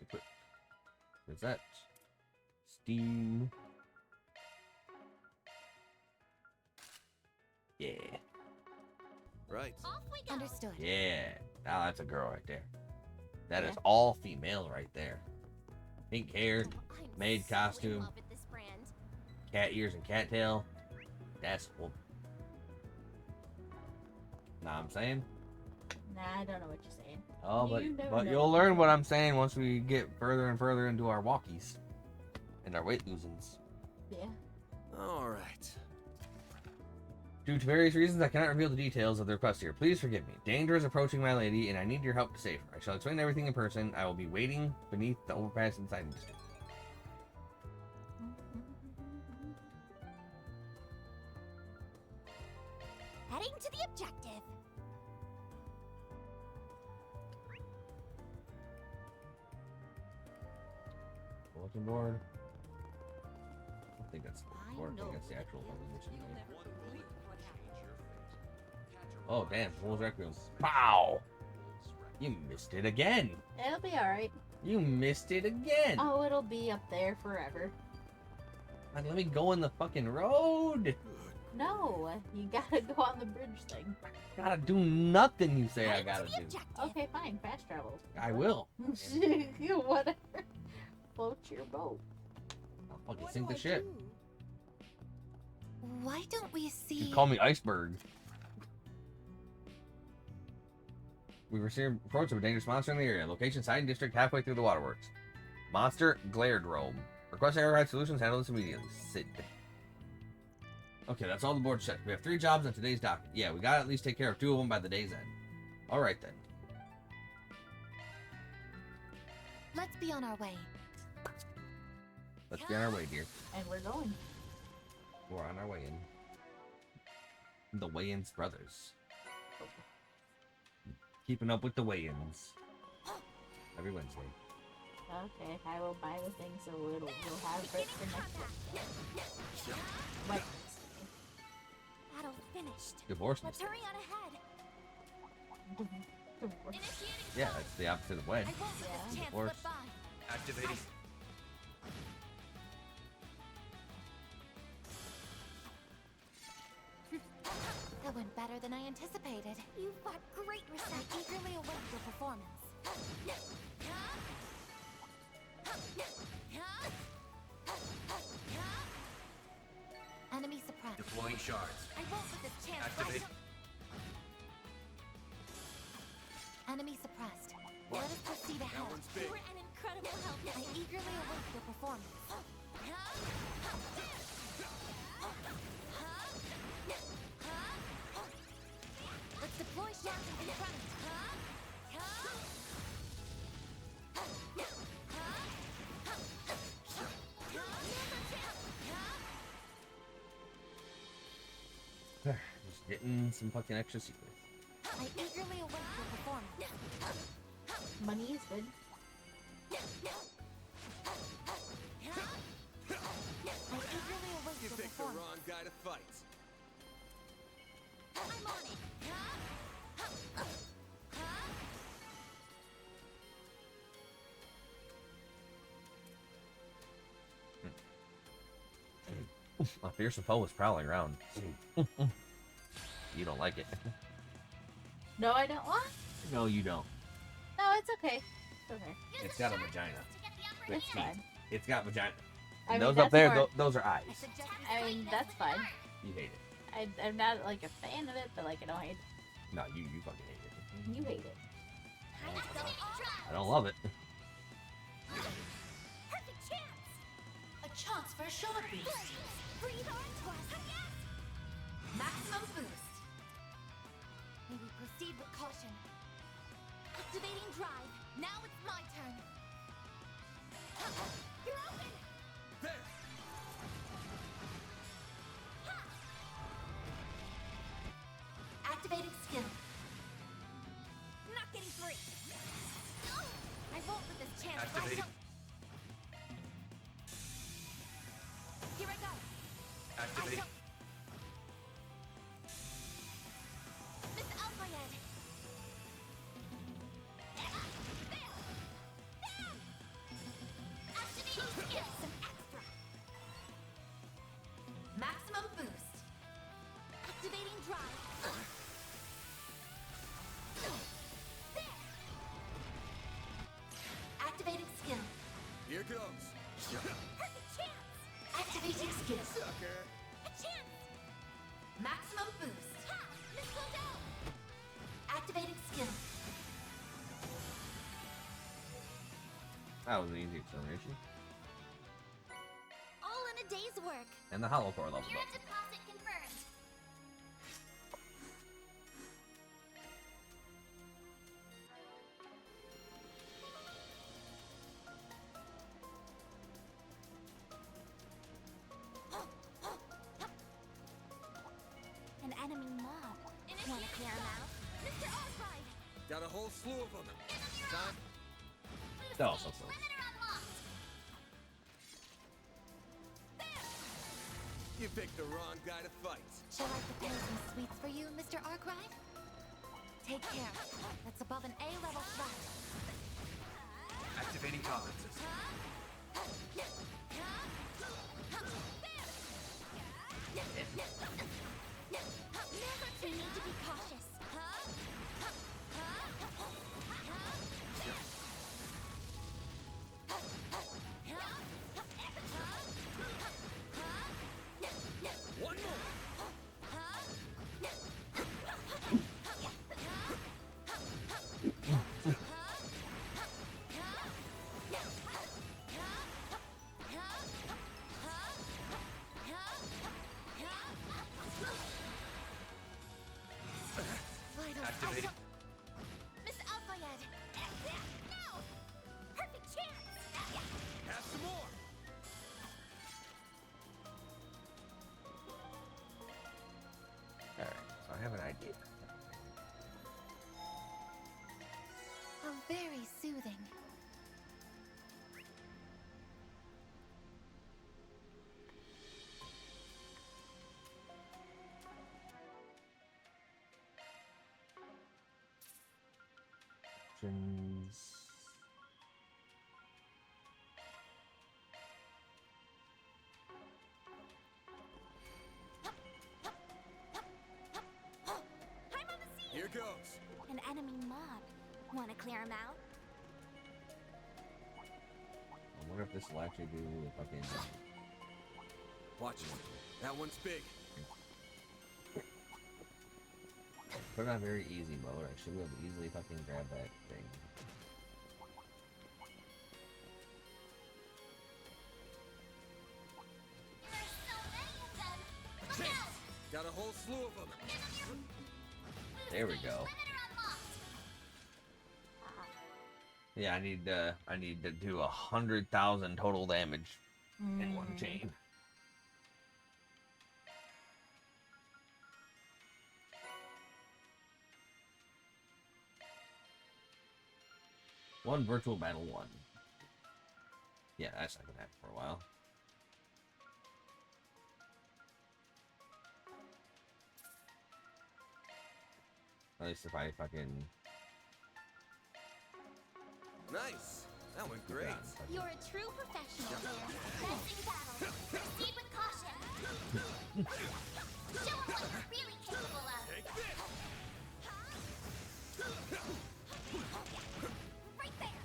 Equip. What's that? Steam. Yeah. Right. Off we go. Understood. Yeah. Now that's a girl right there. That is Yeah. all female right there. Pink hair, I'm maid so in costume, love with this brand. cat ears and cat tail. That's what. Know what I'm saying? Nah, I don't know what you're saying. Oh, You never but know. you'll learn what I'm saying once we get further and further into our walkies and our weight losings. Yeah. All right. Due to various reasons, I cannot reveal the details of the request here. Please forgive me. Danger is approaching my lady, and I need your help to save her. I shall explain everything in person. I will be waiting beneath the overpass inside the district. Heading to the objective. Bulletin board. I think that's the board. I think that's the actual resolution. Oh, damn. Fool's Requiem. Pow! You missed it again. It'll be alright. You missed it again. Oh, it'll be up there forever. Like, let me go in the fucking road. No, you gotta go on the bridge thing. Gotta do nothing you say I gotta do. Okay, fine. Fast travel. I will. Whatever. Float your boat. I'll fucking sink the ship. Why don't we see? You call me Iceberg. We received reports of a dangerous monster in the area. Location, Siding District, halfway through the waterworks. Monster Glaredrome. Requesting override solutions. Handle this immediately. Sid. Okay, that's all the board checked. We have 3 jobs on today's docket. Yeah, we gotta at least take care of 2 of them by the day's end. Alright then. Let's be on our way. Let's be on our way, dear. And we're going. We're on our way in. The Wayans brothers. Keeping up with the Wayans. Every Wednesday. Okay, I will buy the thing so we'll have it for next week. What? Battle finished. Divorce. Let's hurry on ahead. Yeah, that's the opposite of wed. I won't let this chance Divorce. slip by. Activating. That went better than I anticipated. You fought great I research. eagerly await your performance. Enemy suppressed. Deploying shards. I won't let this chance Activate. slip. Enemy suppressed. Let us proceed ahead. That one's You big. were an incredible help. I eagerly await your performance. Let's deploy shots in front. Just getting some fucking extra secrets. I eagerly await your performance. Money is good. I eagerly await You your picked the performance. wrong guy to fight. I'm on it. A fearsome foe is prowling around. You don't like it. No, I don't want. No, you don't. No, it's okay. It's okay. It's got a vagina. With It's teeth. fine. It's got vagina. I And mean, those up that's there, more- those are eyes. I mean, that's fine. You hate it. I'm not like a fan of it, but like I don't hate No, you fucking hate it. it. You hate it. I don't love it. Perfect chance for a short boost. Breathe on thrust. Yes! Maximum boost. May we proceed with caution. Activating drive. Now it's my turn. You're open! There! Activating skill. Not getting free. I won't let this chance Activating. Here I go. Activating. Miss Alfayed. Activating skill. Some extra. Maximum boost. Activating drive. Activating skill. Here goes. Perfect chance. Activating skill. Sucker. A chance. Maximum boost. Ha! Miss Clodell. Activating skill. That was an easy acceleration. All in a day's work. And the hollow core level Mirror up. deposit confirmed. An enemy mob. Wanna clear him out? Mr. Osprey! Got a whole slew of them. Time. That was so close. Limiter unlocked! You picked the wrong guy to fight. Shall I prepare some sweets for you, Mr. Arkwright? Take care. That's above an A-level threat. Activating combat system. We need to be cautious. One more. Activating. Miss Alfayed! No! Perfect chance! Have some more. Alright, so I have an idea. How very soothing. Options. Here goes. An enemy mob. Wanna clear him out? I wonder if this will actually do the fucking. Watch it. That one's big. Put it on very easy mode. I should be able to easily fucking grab that thing. There's so many of them! Look out! Got a whole slew of them. There we go. Limiter unlocked! Yeah, I need to do 100,000 total damage in one chain. One virtual battle one. Yeah, that's not gonna happen for a while. At least if I fucking. Nice. That went great. You're a true professional here. Fencing battle. Proceed with caution. Show 'em what you're really capable of. Take this. Right there.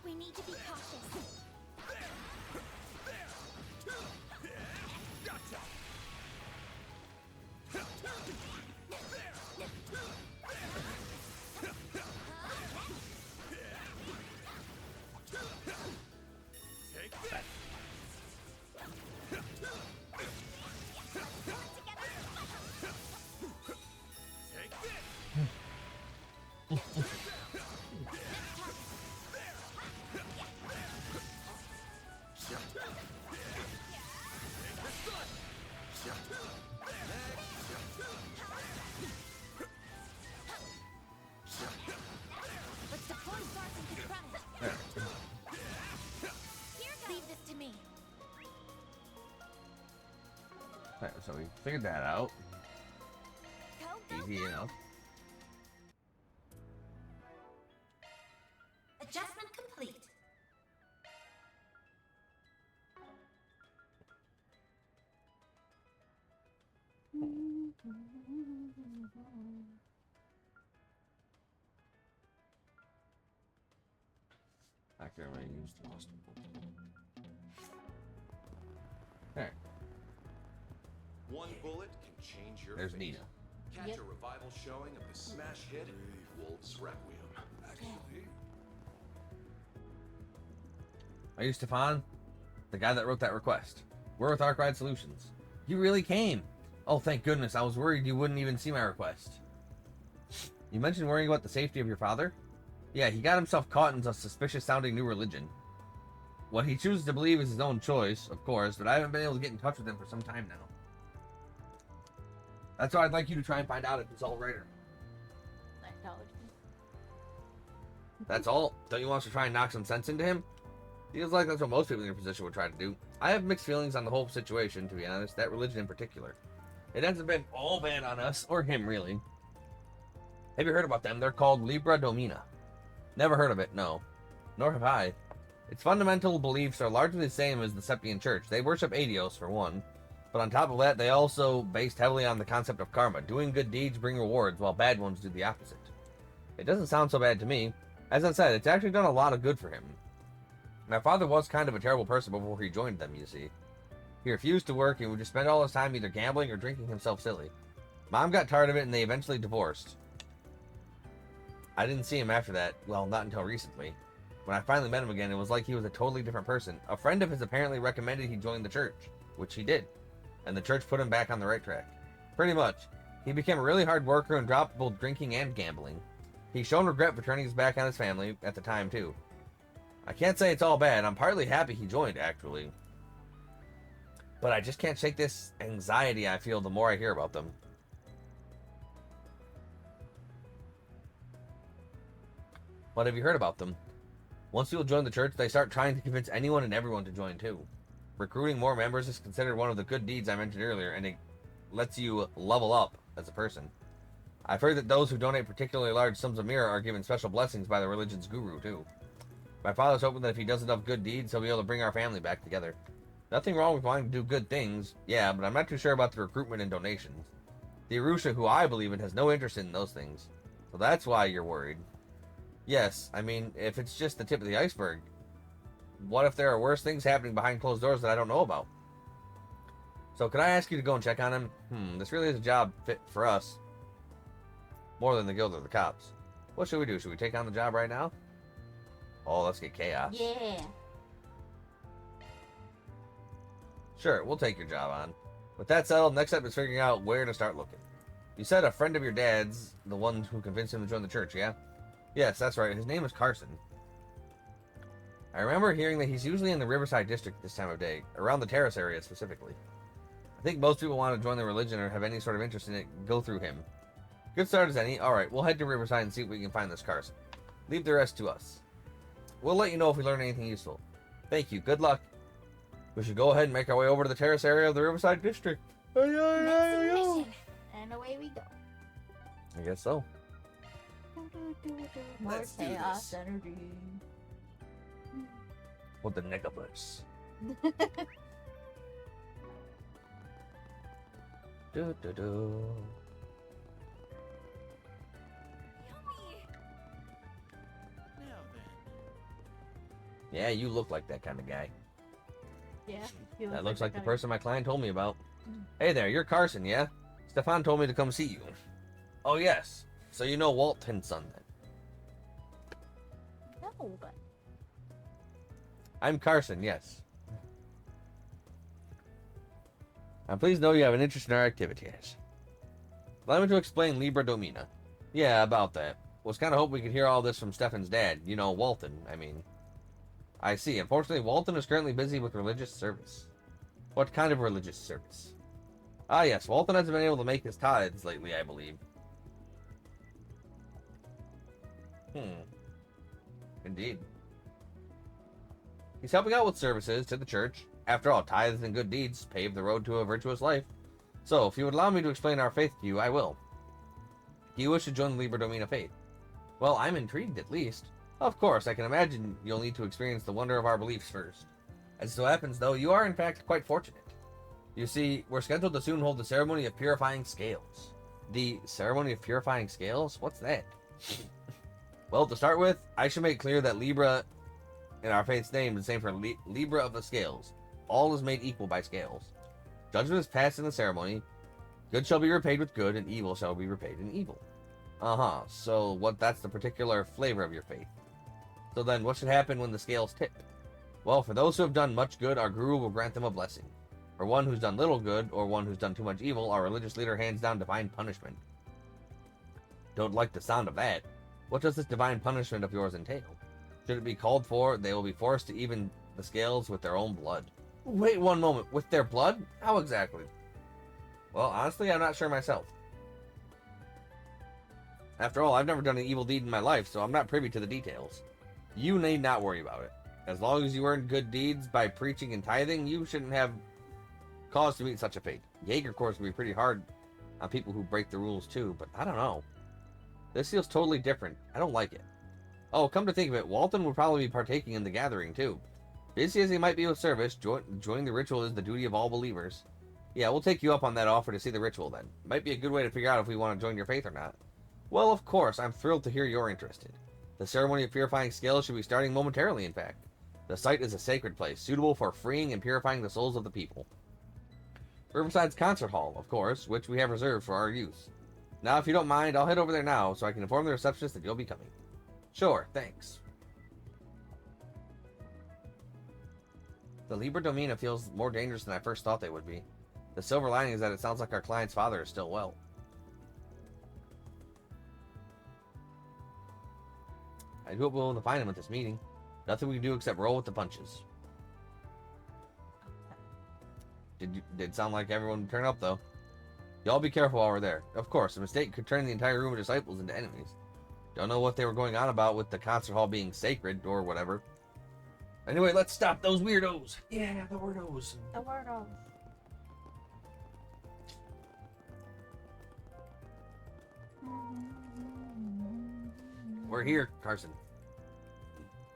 We need to be cautious. Gotcha. Take that. Let's deploy Zark into ground. Leave this to me. Alright, so we figured that out. Go, go, Easy go. enough. Adjustment complete. Actor range lost. Alright, One bullet can change your there's fate. Nina. Catch Yep. a revival showing of the smash hit Wolf's Requiem. Are you Stefan? The guy that wrote that request. We're with Arkwright Solutions. You really came! Oh, thank goodness. I was worried you wouldn't even see my request. You mentioned worrying about the safety of your father? Yeah, he got himself caught in a suspicious-sounding new religion. What he chooses to believe is his own choice, of course, but I haven't been able to get in touch with him for some time now. That's why I'd like you to try and find out if it's all right or not. Scientology. That's all? Don't you want us to try and knock some sense into him? Feels like that's what most people in your position would try to do. I have mixed feelings on the whole situation, to be honest, that religion in particular. It hasn't been all bad on us, or him, really. Have you heard about them? They're called Libra Domina. Never heard of it, no. Nor have I. Its fundamental beliefs are largely the same as the Septian Church. They worship Adios, for one. But on top of that, they also based heavily on the concept of karma. Doing good deeds bring rewards, while bad ones do the opposite. It doesn't sound so bad to me. As I said, it's actually done a lot of good for him. My father was kind of a terrible person before he joined them, you see. He refused to work and would just spend all his time either gambling or drinking himself silly. Mom got tired of it and they eventually divorced. I didn't see him after that, well, not until recently. When I finally met him again, it was like he was a totally different person. A friend of his apparently recommended he join the church, which he did. And the church put him back on the right track. Pretty much. He became a really hard worker and dropped both drinking and gambling. He's shown regret for turning his back on his family at the time, too. I can't say it's all bad. I'm partly happy he joined, actually. But I just can't shake this anxiety I feel the more I hear about them. What have you heard about them? Once people join the church, they start trying to convince anyone and everyone to join, too. Recruiting more members is considered one of the good deeds I mentioned earlier, and it lets you level up as a person. I've heard that those who donate particularly large sums of mirror are given special blessings by the religion's guru, too. My father's hoping that if he does enough good deeds, he'll be able to bring our family back together. Nothing wrong with wanting to do good things, yeah, but I'm not too sure about the recruitment and donations. The Arusha, who I believe in, has no interest in those things. So that's why you're worried. Yes, I mean, if it's just the tip of the iceberg, what if there are worse things happening behind closed doors that I don't know about? So could I ask you to go and check on him? This really is a job fit for us. More than the guild or the cops. What should we do? Should we take on the job right now? Oh, let's get chaos. Yeah. Sure, we'll take your job on. With that settled, next step is figuring out where to start looking. You said a friend of your dad's, the one who convinced him to join the church, yeah? Yes, that's right. His name is Carson. I remember hearing that he's usually in the Riverside district this time of day, around the terrace area specifically. I think most people want to join the religion or have any sort of interest in it go through him. Good start as any. Alright, we'll head to Riverside and see if we can find this Carson. Leave the rest to us. We'll let you know if we learn anything useful. Thank you. Good luck. We should go ahead and make our way over to the terrace area of the Riverside district. And away we go. I guess so. More Let's do chaos this. energy. With the Negaverse. Do. Yeah, you look like that kind of guy. Yeah. That looks like the person my client told me about. Hey there, you're Carson, yeah? Stefan told me to come see you. Oh, yes. So you know Walt Hinson then? No, but I'm Carson, yes. I'm pleased to know you have an interest in our activities. Allow me to explain Libra Domina. Yeah, about that. Was kind of hoping we could hear all this from Stefan's dad. You know, Walton, I mean. I see. Unfortunately, Walton is currently busy with religious service. What kind of religious service? Ah, yes. Walton hasn't been able to make his tithes lately, I believe. Indeed. He's helping out with services to the church. After all, tithes and good deeds pave the road to a virtuous life. So, if you would allow me to explain our faith to you, I will. Do you wish to join the Liber Domina faith? Well, I'm intrigued, at least. Of course, I can imagine you'll need to experience the wonder of our beliefs first. As it so happens, though, you are in fact quite fortunate. You see, we're scheduled to soon hold the ceremony of purifying scales. The ceremony of purifying scales? What's that? Well, to start with, I should make clear that Libra in our faith's name is the same for Libra of the scales. All is made equal by scales. Judgment is passed in the ceremony. Good shall be repaid with good, and evil shall be repaid in evil. So that's the particular flavor of your faith. So then, what should happen when the scales tip? Well, for those who have done much good, our guru will grant them a blessing. For one who's done little good, or one who's done too much evil, our religious leader hands down divine punishment. Don't like the sound of that. What does this divine punishment of yours entail? Should it be called for, they will be forced to even the scales with their own blood. Wait one moment, with their blood? How exactly? Well, honestly, I'm not sure myself. After all, I've never done an evil deed in my life, so I'm not privy to the details. You need not worry about it. As long as you earn good deeds by preaching and tithing, you shouldn't have cause to meet such a fate. Jaeger Corps can be pretty hard on people who break the rules too, but I don't know. This feels totally different. I don't like it. Oh, come to think of it, Walton would probably be partaking in the gathering too. Busy as he might be with service, joining the ritual is the duty of all believers. Yeah, we'll take you up on that offer to see the ritual then. Might be a good way to figure out if we want to join your faith or not. Well, of course, I'm thrilled to hear you're interested. The ceremony of purifying scales should be starting momentarily, in fact. The site is a sacred place, suitable for freeing and purifying the souls of the people. Riverside's concert hall, of course, which we have reserved for our use. Now, if you don't mind, I'll head over there now so I can inform the receptionist that you'll be coming. Sure, thanks. The Liber Domina feels more dangerous than I first thought they would be. The silver lining is that it sounds like our client's father is still well. I hope we'll be able to find him at this meeting. Nothing we can do except roll with the punches. Did sound like everyone would turn up, though. Y'all be careful while we're there. Of course, a mistake could turn the entire room of disciples into enemies. Don't know what they were going on about with the concert hall being sacred or whatever. Anyway, let's stop those weirdos. Yeah, the weirdos. The weirdos. We're here, Carson.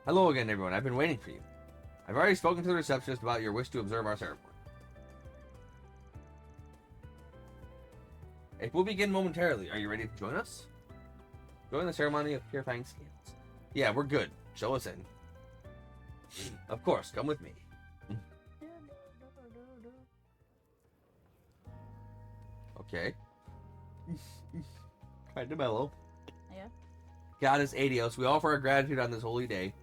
Hello again, everyone. I've been waiting for you. I've already spoken to the receptionist about your wish to observe our ceremony. It will begin momentarily. Are you ready to join us? Join the ceremony of purifying scales. Yeah, we're good. Show us in. Of course, come with me. Okay. Kinda mellow. Yeah. Goddess Adios, we offer our gratitude on this holy day.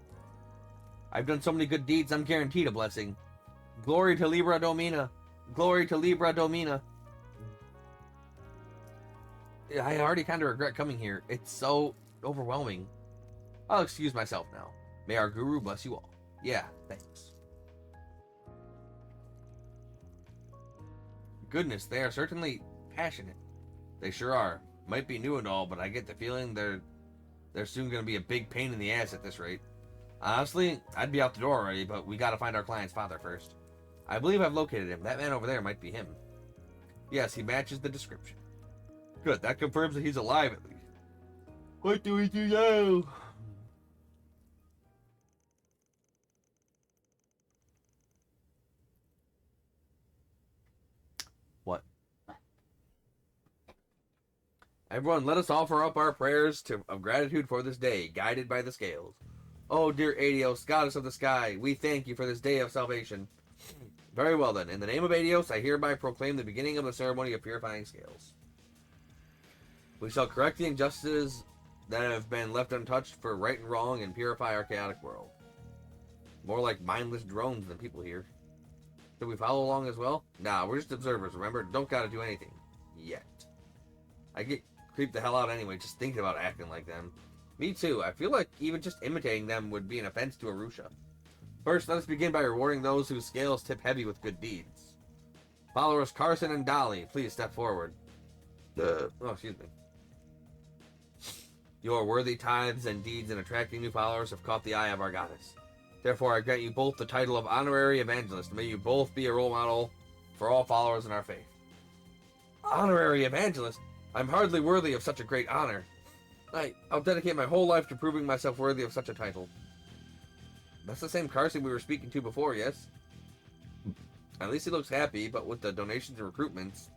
I've done so many good deeds, I'm guaranteed a blessing. Glory to Libra Domina. Glory to Libra Domina. I already kind of regret coming here. It's so overwhelming. I'll excuse myself now. May our guru bless you all. Yeah, thanks. Goodness, they are certainly passionate. They sure are. Might be new and all, but I get the feeling they're soon going to be a big pain in the ass at this rate. Honestly, I'd be out the door already, but we got to find our client's father first. I believe I've located him. That man over there might be him. Yes, he matches the description. Good, that confirms that he's alive at least. What do we do now? What? Everyone, let us offer up our prayers of gratitude for this day, guided by the scales. Oh, dear Adios, goddess of the sky, we thank you for this day of salvation. Very well then, in the name of Adios, I hereby proclaim the beginning of the ceremony of purifying scales. We shall correct the injustices that have been left untouched for right and wrong and purify our chaotic world. More like mindless drones than people here. Should we follow along as well? Nah, we're just observers, remember? Don't gotta do anything. Yet. I get creep the hell out anyway, just thinking about acting like them. Me too. I feel like even just imitating them would be an offense to Arusha. First, let us begin by rewarding those whose scales tip heavy with good deeds. Followers Carson and Dolly, please step forward. Excuse me. Your worthy tithes and deeds in attracting new followers have caught the eye of our goddess. Therefore, I grant you both the title of Honorary Evangelist. May you both be a role model for all followers in our faith. Honorary Evangelist? I'm hardly worthy of such a great honor. I'll dedicate my whole life to proving myself worthy of such a title. That's the same Carson we were speaking to before, yes? At least he looks happy, but with the donations and recruitments,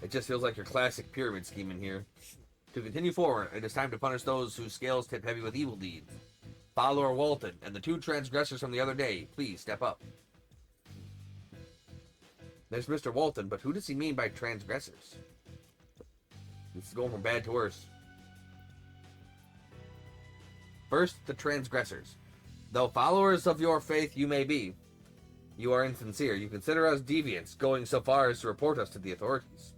it just feels like your classic pyramid scheme in here. To continue forward, it is time to punish those whose scales tip heavy with evil deeds. Follower Walton and the 2 transgressors from the other day, please step up. There's Mr. Walton, but who does he mean by transgressors? This is going from bad to worse. First, the transgressors. Though followers of your faith you may be, you are insincere. You consider us deviants, going so far as to report us to the authorities.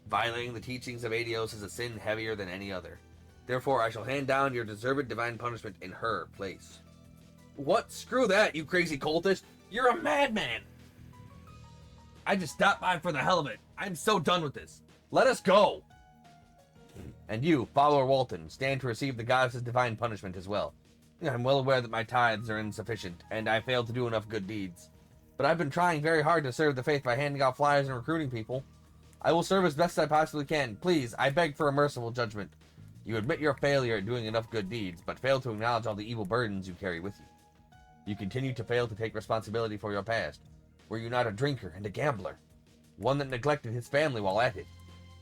Violating the teachings of Adios is a sin heavier than any other. Therefore, I shall hand down your deserved divine punishment in her place. What? Screw that, you crazy cultist! You're a madman! I just stopped by for the hell of it. I'm so done with this. Let us go! And you, follower Walton, stand to receive the goddess's divine punishment as well. I'm well aware that my tithes are insufficient, and I failed to do enough good deeds. But I've been trying very hard to serve the faith by handing out flyers and recruiting people. I will serve as best I possibly can. Please, I beg for a merciful judgment. You admit your failure at doing enough good deeds, but fail to acknowledge all the evil burdens you carry with you. You continue to fail to take responsibility for your past. Were you not a drinker and a gambler? One that neglected his family while at it?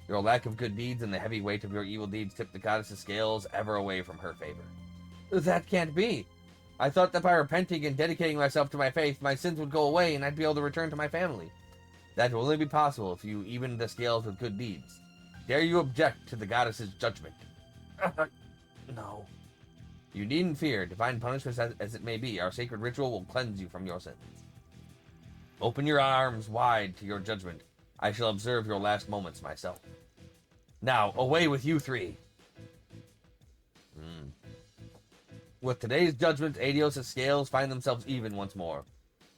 Your lack of good deeds and the heavy weight of your evil deeds tip the goddess's scales ever away from her favor. That can't be. I thought that by repenting and dedicating myself to my faith, my sins would go away and I'd be able to return to my family. That will only be possible if you even the scales with good deeds. Dare you object to the goddess's judgment? No. You needn't fear. Divine punishments as it may be, our sacred ritual will cleanse you from your sins. Open your arms wide to your judgment. I shall observe your last moments myself. Now, away with you 3. With today's judgment, Adios' scales find themselves even once more.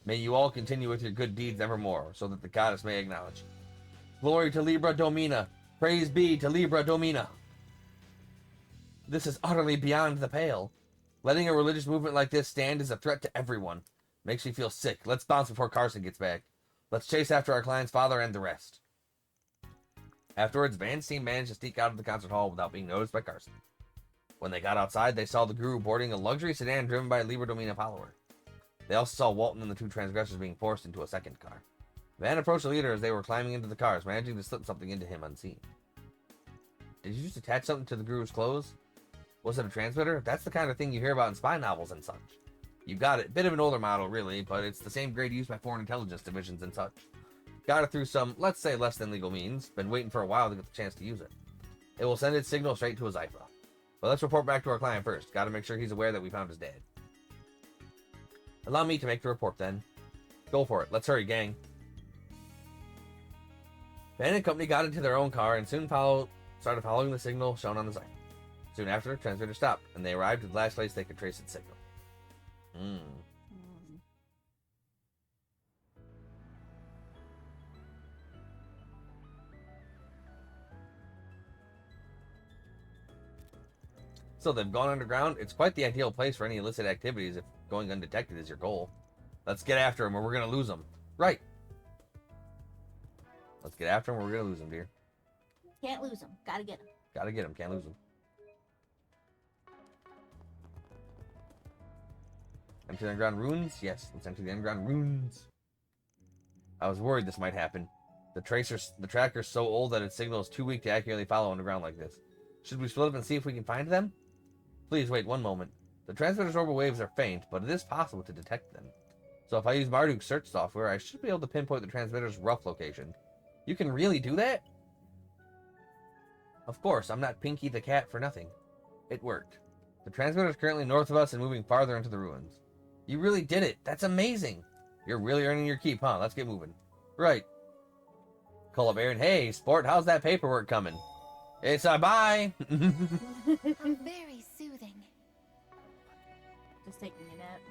May you all continue with your good deeds evermore, so that the goddess may acknowledge. Glory to Libra Domina! Praise be to Libra Domina! This is utterly beyond the pale. Letting a religious movement like this stand is a threat to everyone. Makes me feel sick. Let's bounce before Carson gets back. Let's chase after our client's father and the rest. Afterwards, Van's team managed to sneak out of the concert hall without being noticed by Carson. When they got outside, they saw the guru boarding a luxury sedan driven by a Libra Domina follower. They also saw Walton and the 2 transgressors being forced into a second car. Van approached the leader as they were climbing into the cars, managing to slip something into him unseen. Did you just attach something to the guru's clothes? Was it a transmitter? That's the kind of thing you hear about in spy novels and such. You got it. Bit of an older model, really, but it's the same grade used by foreign intelligence divisions and such. Got it through some, let's say, less than legal means. Been waiting for a while to get the chance to use it. It will send its signal straight to his IFA. But let's report back to our client first. Gotta make sure he's aware that we found his dad. Allow me to make the report then. Go for it. Let's hurry, gang. Van and company got into their own car and soon started following the signal shown on the site. Soon after, the transmitter stopped, and they arrived at the last place they could trace its signal. So they've gone underground. It's quite the ideal place for any illicit activities if going undetected is your goal. Let's get after them or we're going to lose them. Right. Let's get after them or we're going to lose them, dear. Can't lose them. Gotta get them. Gotta get them. Can't lose them. Enter the underground ruins? Yes, let's enter the underground ruins. I was worried this might happen. The tracker's so old that its signal is too weak to accurately follow underground like this. Should we split up and see if we can find them? Please wait one moment. The transmitter's orbital waves are faint, but it is possible to detect them. So if I use Marduk's search software, I should be able to pinpoint the transmitter's rough location. You can really do that? Of course, I'm not Pinky the Cat for nothing. It worked. The transmitter is currently north of us and moving farther into the ruins. You really did it. That's amazing. You're really earning your keep, huh? Let's get moving. Right. Call up Aaron. Hey, sport, how's that paperwork coming? It's a bye. Very soothing. Just taking a nap.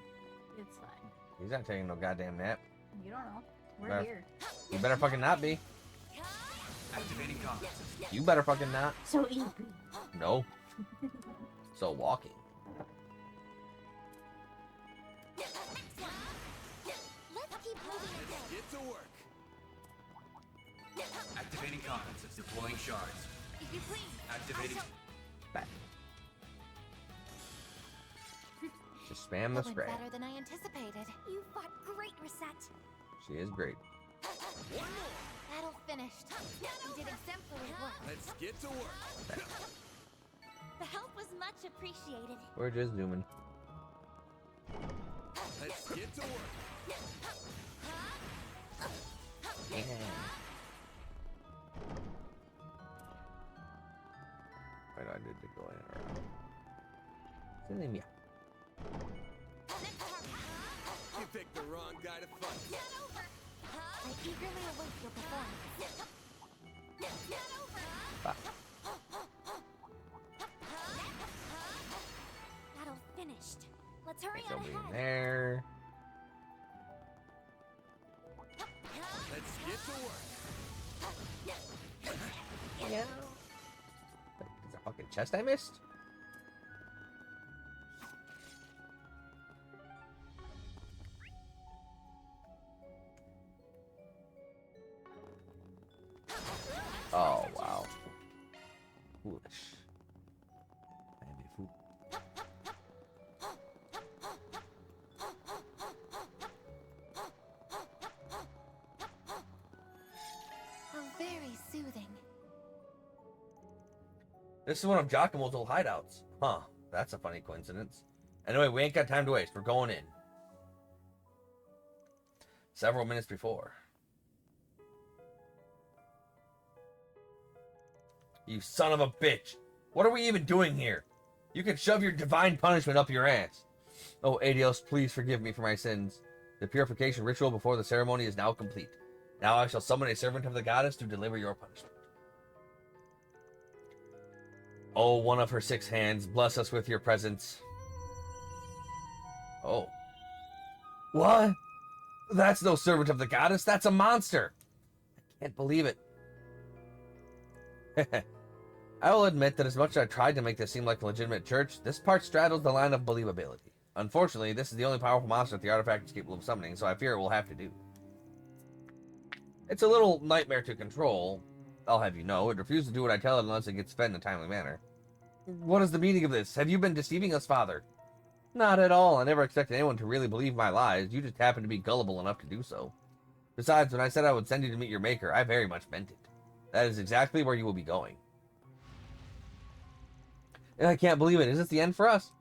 It's fine. He's not taking no goddamn nap. You don't know. We're Better- here. You better fucking not be. Activating combat. You better fucking not. So easy. No. So walking. Let's keep moving again. Get to work. Activating combat. Deploying shards. If you please. Activating. Back. Just spam the That went spray. better than I anticipated. You fought great, Reset. She is great. Battle finished. You did exemplary work. Let's get to work. The help was much appreciated. We're just zooming. Let's get to work. Yeah. Right, I need to go in. Send him, yeah. You picked the wrong guy to fight. I eagerly await your performance. Bye. Battle finished. Let's hurry Go on be ahead. there. Let's get to work. Yeah. Is that fucking chest I missed? Oh, wow. Foolish. I am a fool. How very soothing. This is one of Giacomo's old hideouts. Huh. That's a funny coincidence. Anyway, we ain't got time to waste. We're going in. Several minutes before. You son of a bitch. What are we even doing here? You can shove your divine punishment up your ass. Oh, Adios, please forgive me for my sins. The purification ritual before the ceremony is now complete. Now I shall summon a servant of the goddess to deliver your punishment. Oh, one of her 6 hands, bless us with your presence. Oh. What? That's no servant of the goddess, that's a monster. I can't believe it. I will admit that as much as I tried to make this seem like a legitimate church, this part straddles the line of believability. Unfortunately, this is the only powerful monster that the artifact is capable of summoning, so I fear it will have to do. It's a little nightmare to control. I'll have you know, it refuses to do what I tell it unless it gets fed in a timely manner. What is the meaning of this? Have you been deceiving us, Father? Not at all. I never expected anyone to really believe my lies. You just happen to be gullible enough to do so. Besides, when I said I would send you to meet your maker, I very much meant it. That is exactly where you will be going. And I can't believe it. Is this the end for us?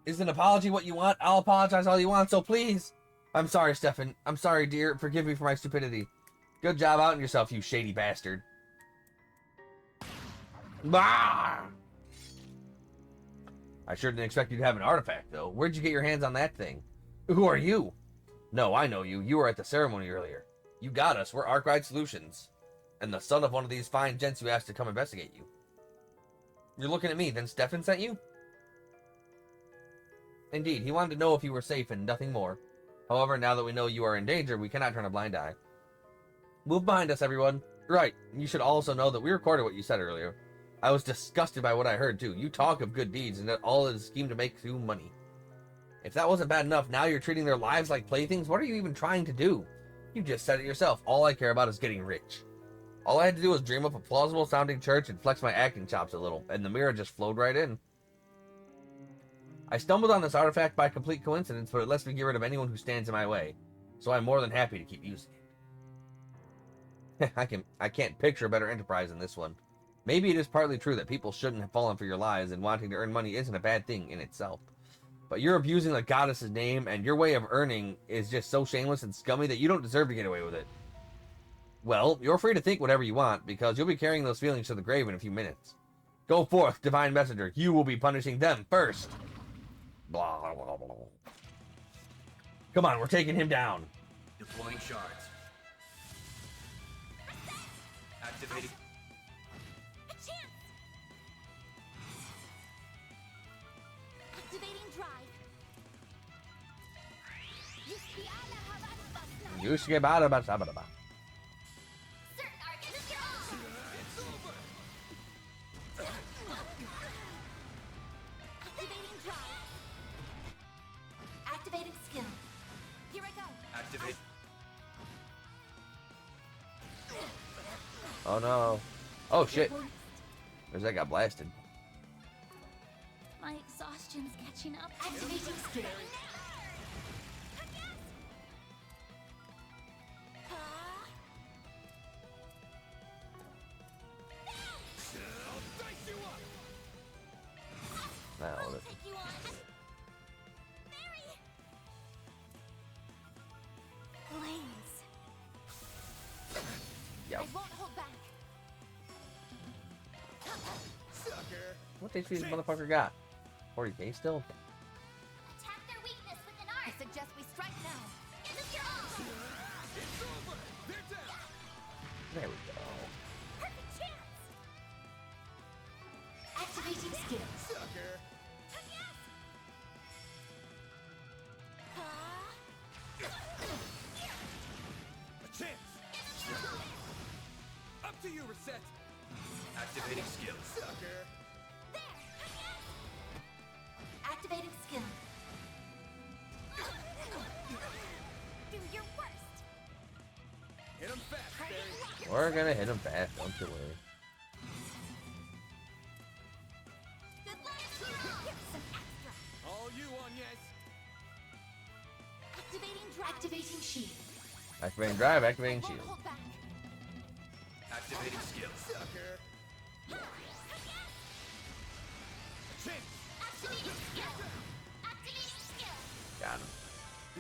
Is an apology what you want? I'll apologize all you want, so please. I'm sorry, Stefan. I'm sorry, dear. Forgive me for my stupidity. Good job outing yourself, you shady bastard. Bah! I sure didn't expect you to have an artifact, though. Where'd you get your hands on that thing? Who are you? No, I know you. You were at the ceremony earlier. You got us. We're Arkwright Solutions. And the son of one of these fine gents who asked to come investigate you. You're looking at me, then Stefan sent you? Indeed, he wanted to know if you were safe and nothing more. However, now that we know you are in danger, we cannot turn a blind eye. Move behind us, everyone. Right, you should also know that we recorded what you said earlier. I was disgusted by what I heard, too. You talk of good deeds, and that all is a scheme to make you money. If that wasn't bad enough, now you're treating their lives like playthings? What are you even trying to do? You just said it yourself. All I care about is getting rich. All I had to do was dream up a plausible-sounding church and flex my acting chops a little, and the mirror just flowed right in. I stumbled on this artifact by complete coincidence, but it lets me get rid of anyone who stands in my way, so I'm more than happy to keep using it. I can't picture a better enterprise than this one. Maybe it is partly true that people shouldn't have fallen for your lies, and wanting to earn money isn't a bad thing in itself. But you're abusing the goddess's name, and your way of earning is just so shameless and scummy that you don't deserve to get away with it. Well, you're free to think whatever you want, because you'll be carrying those feelings to the grave in a few minutes. Go forth, divine messenger. You will be punishing them first. Blah, blah, blah. Come on, we're taking him down. Deploying shards. Activating. A chance! Activating drive. You skip out about Sabadaba. Certain Argus, this is your all! It's over! Activating drive. Activating skill. Here I go. Activate. Oh no. Oh shit. There's that got blasted. My exhaustion's catching up. Activating skill. Now look. Blaze. Yep. I won't hold back. Sucker! What HP this motherfucker got? 40k still? Attack their weakness with an art. I suggest we strike now. This is your all. It's over! They're down! There we go. Perfect chance. Activating skill. Sucker! A chance! Up to you, Reset! Activating skill. Sucker! Activating skill. Do your worst. Hit him fast, Barry! We're gonna hit him fast, don't you worry. Good luck. Here's some extra. All you on, yes! Activating drive. Activating shield. Activating drive, activating Won't shield. hold back. Activating skill. Sucker! Chance! Activating skill. Activating skill. Got him.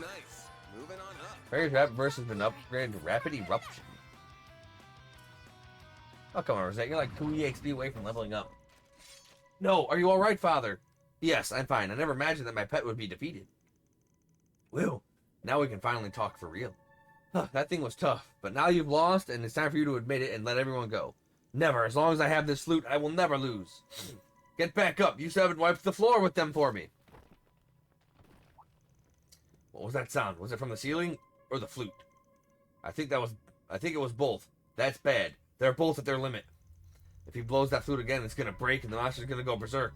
Nice! Moving on up. Fairy's Rap versus been upgraded to Rapid Eruption. Oh, come on, Rosette. You're like 2 EXP away from leveling up. No, are you alright, Father? Yes, I'm fine. I never imagined that my pet would be defeated. Well, now we can finally talk for real. Huh, that thing was tough, but now you've lost, and it's time for you to admit it and let everyone go. Never. As long as I have this flute, I will never lose. Get back up. You still haven't wiped the floor with them for me. What was that sound? Was it from the ceiling or the flute? I think it was both. That's bad. They're both at their limit. If he blows that flute again, it's gonna break and the monster's gonna go berserk.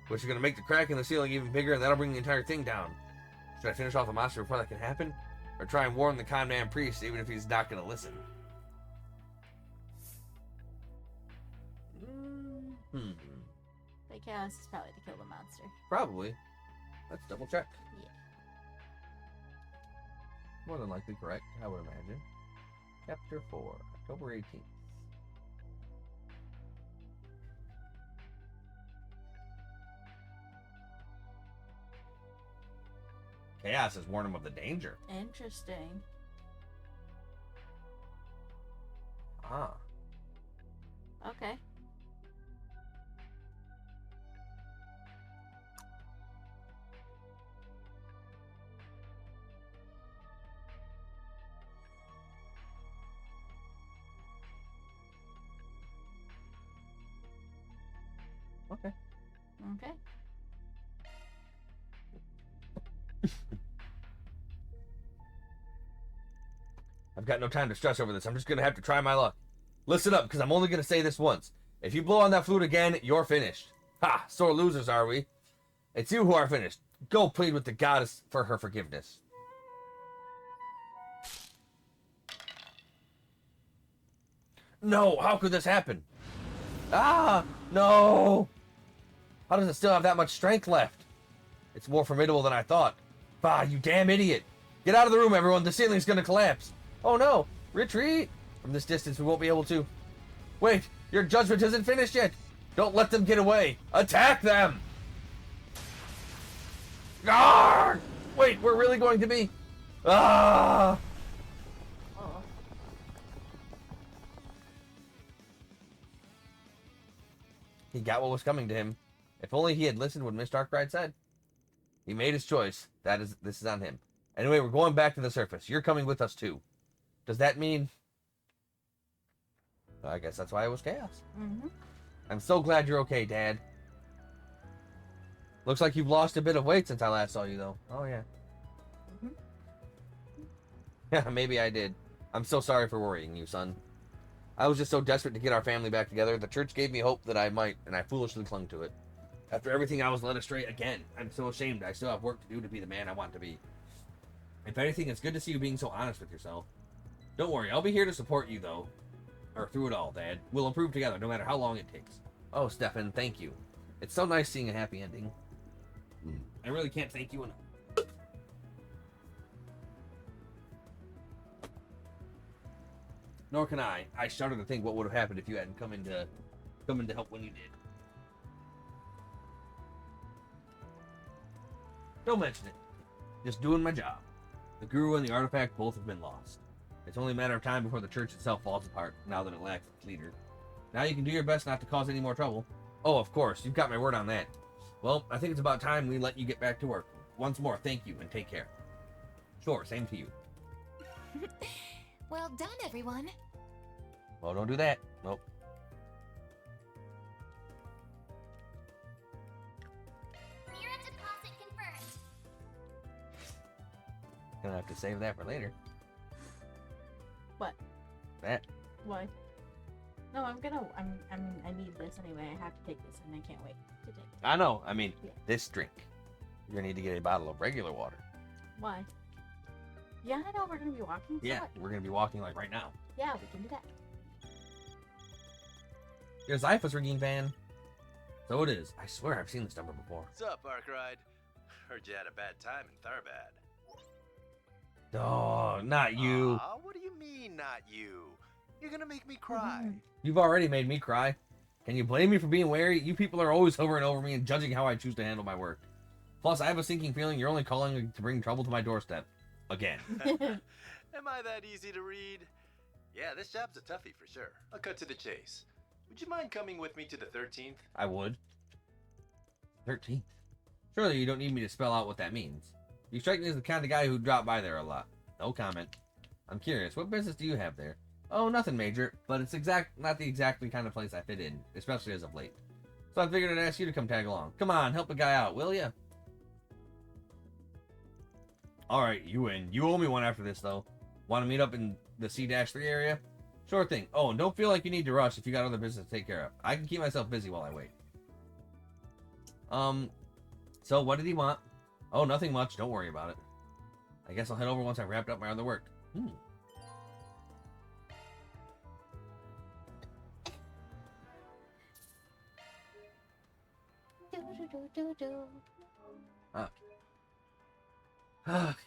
Which is gonna make the crack in the ceiling even bigger, and that'll bring the entire thing down. Should I finish off the monster before that can happen? Or try and warn the con man priest even if he's not gonna listen? The chaos is probably to kill the monster. Probably. Let's double check. Yeah. More than likely correct, I would imagine. Chapter 4, October 18th. Chaos has warned him of the danger. Interesting. Ah. Okay. Okay. Okay. I've got no time to stress over this. I'm just going to have to try my luck. Listen up, because I'm only going to say this once. If you blow on that flute again, you're finished. Ha! Sore losers, are we? It's you who are finished. Go plead with the goddess for her forgiveness. No! How could this happen? Ah! No! How does it still have that much strength left? It's more formidable than I thought. Bah, you damn idiot! Get out of the room, everyone! The ceiling's gonna collapse! Oh no! Retreat! From this distance, we won't be able to... Wait! Your judgment isn't finished yet! Don't let them get away! Attack them! Arrgh! Wait, we're really going to be... Ah! Oh. He got what was coming to him. If only he had listened what Miss Darkbride said. He made his choice. This is on him. Anyway, we're going back to the surface. You're coming with us too. Does that mean... I guess that's why it was chaos. Mm-hmm. I'm so glad you're okay, Dad. Looks like you've lost a bit of weight since I last saw you, though. Oh, yeah. Mm-hmm. Yeah, maybe I did. I'm so sorry for worrying you, son. I was just so desperate to get our family back together. The church gave me hope that I might, and I foolishly clung to it. After everything, I was led astray again. I'm so ashamed. I still have work to do to be the man I want to be. If anything, it's good to see you being so honest with yourself. Don't worry, I'll be here to support you, though. Or through it all, Dad. We'll improve together, no matter how long it takes. Oh, Stefan, thank you. It's so nice seeing a happy ending. I really can't thank you enough. Nor can I. I shudder to think what would have happened if you hadn't come in to help when you did. Don't mention it. Just doing my job. The guru and the artifact both have been lost. It's only a matter of time before the church itself falls apart, now that it lacks its leader. Now you can do your best not to cause any more trouble. Oh, of course, you've got my word on that. Well, I think it's about time we let you get back to work. Once more, thank you and take care. Sure, same to you. Well done, everyone. Well, don't do that. Nope. Mirror deposit confirmed. Gonna have to save that for later. What? That. Why? No, I need this anyway. I have to take this, and I can't wait to take it. I know. I mean, Yeah. this drink. You're gonna need to get a bottle of regular water. Why? Yeah, I know we're gonna be walking. So Yeah, what? we're gonna be walking like right now. Yeah, we can do that. You're a Zyphus Regine fan. So it is. I swear I've seen this number before. What's up, Arkride? Heard you had a bad time in Tharbad. Oh, not you. Aw, what do you mean, not you? You're gonna make me cry. You've already made me cry. Can you blame me for being wary? You people are always hovering over me and judging how I choose to handle my work. Plus, I have a sinking feeling you're only calling to bring trouble to my doorstep. Again. Am I that easy to read? Yeah, this job's a toughie for sure. I'll cut to the chase. Would you mind coming with me to the 13th? I would. 13th? Surely you don't need me to spell out what that means. You strike me as the kind of guy who dropped by there a lot. No comment. I'm curious, what business do you have there? Oh, nothing major, but it's not the exactly kind of place I fit in, especially as of late. So I figured I'd ask you to come tag along. Come on, help a guy out, will ya? Alright, you win. You owe me one after this, though. Want to meet up in the C-3 area? Sure thing. Oh, and don't feel like you need to rush if you got other business to take care of. I can keep myself busy while I wait. So what did he want? Oh, nothing much. Don't worry about it. I guess I'll head over once I've wrapped up my other work. Okay.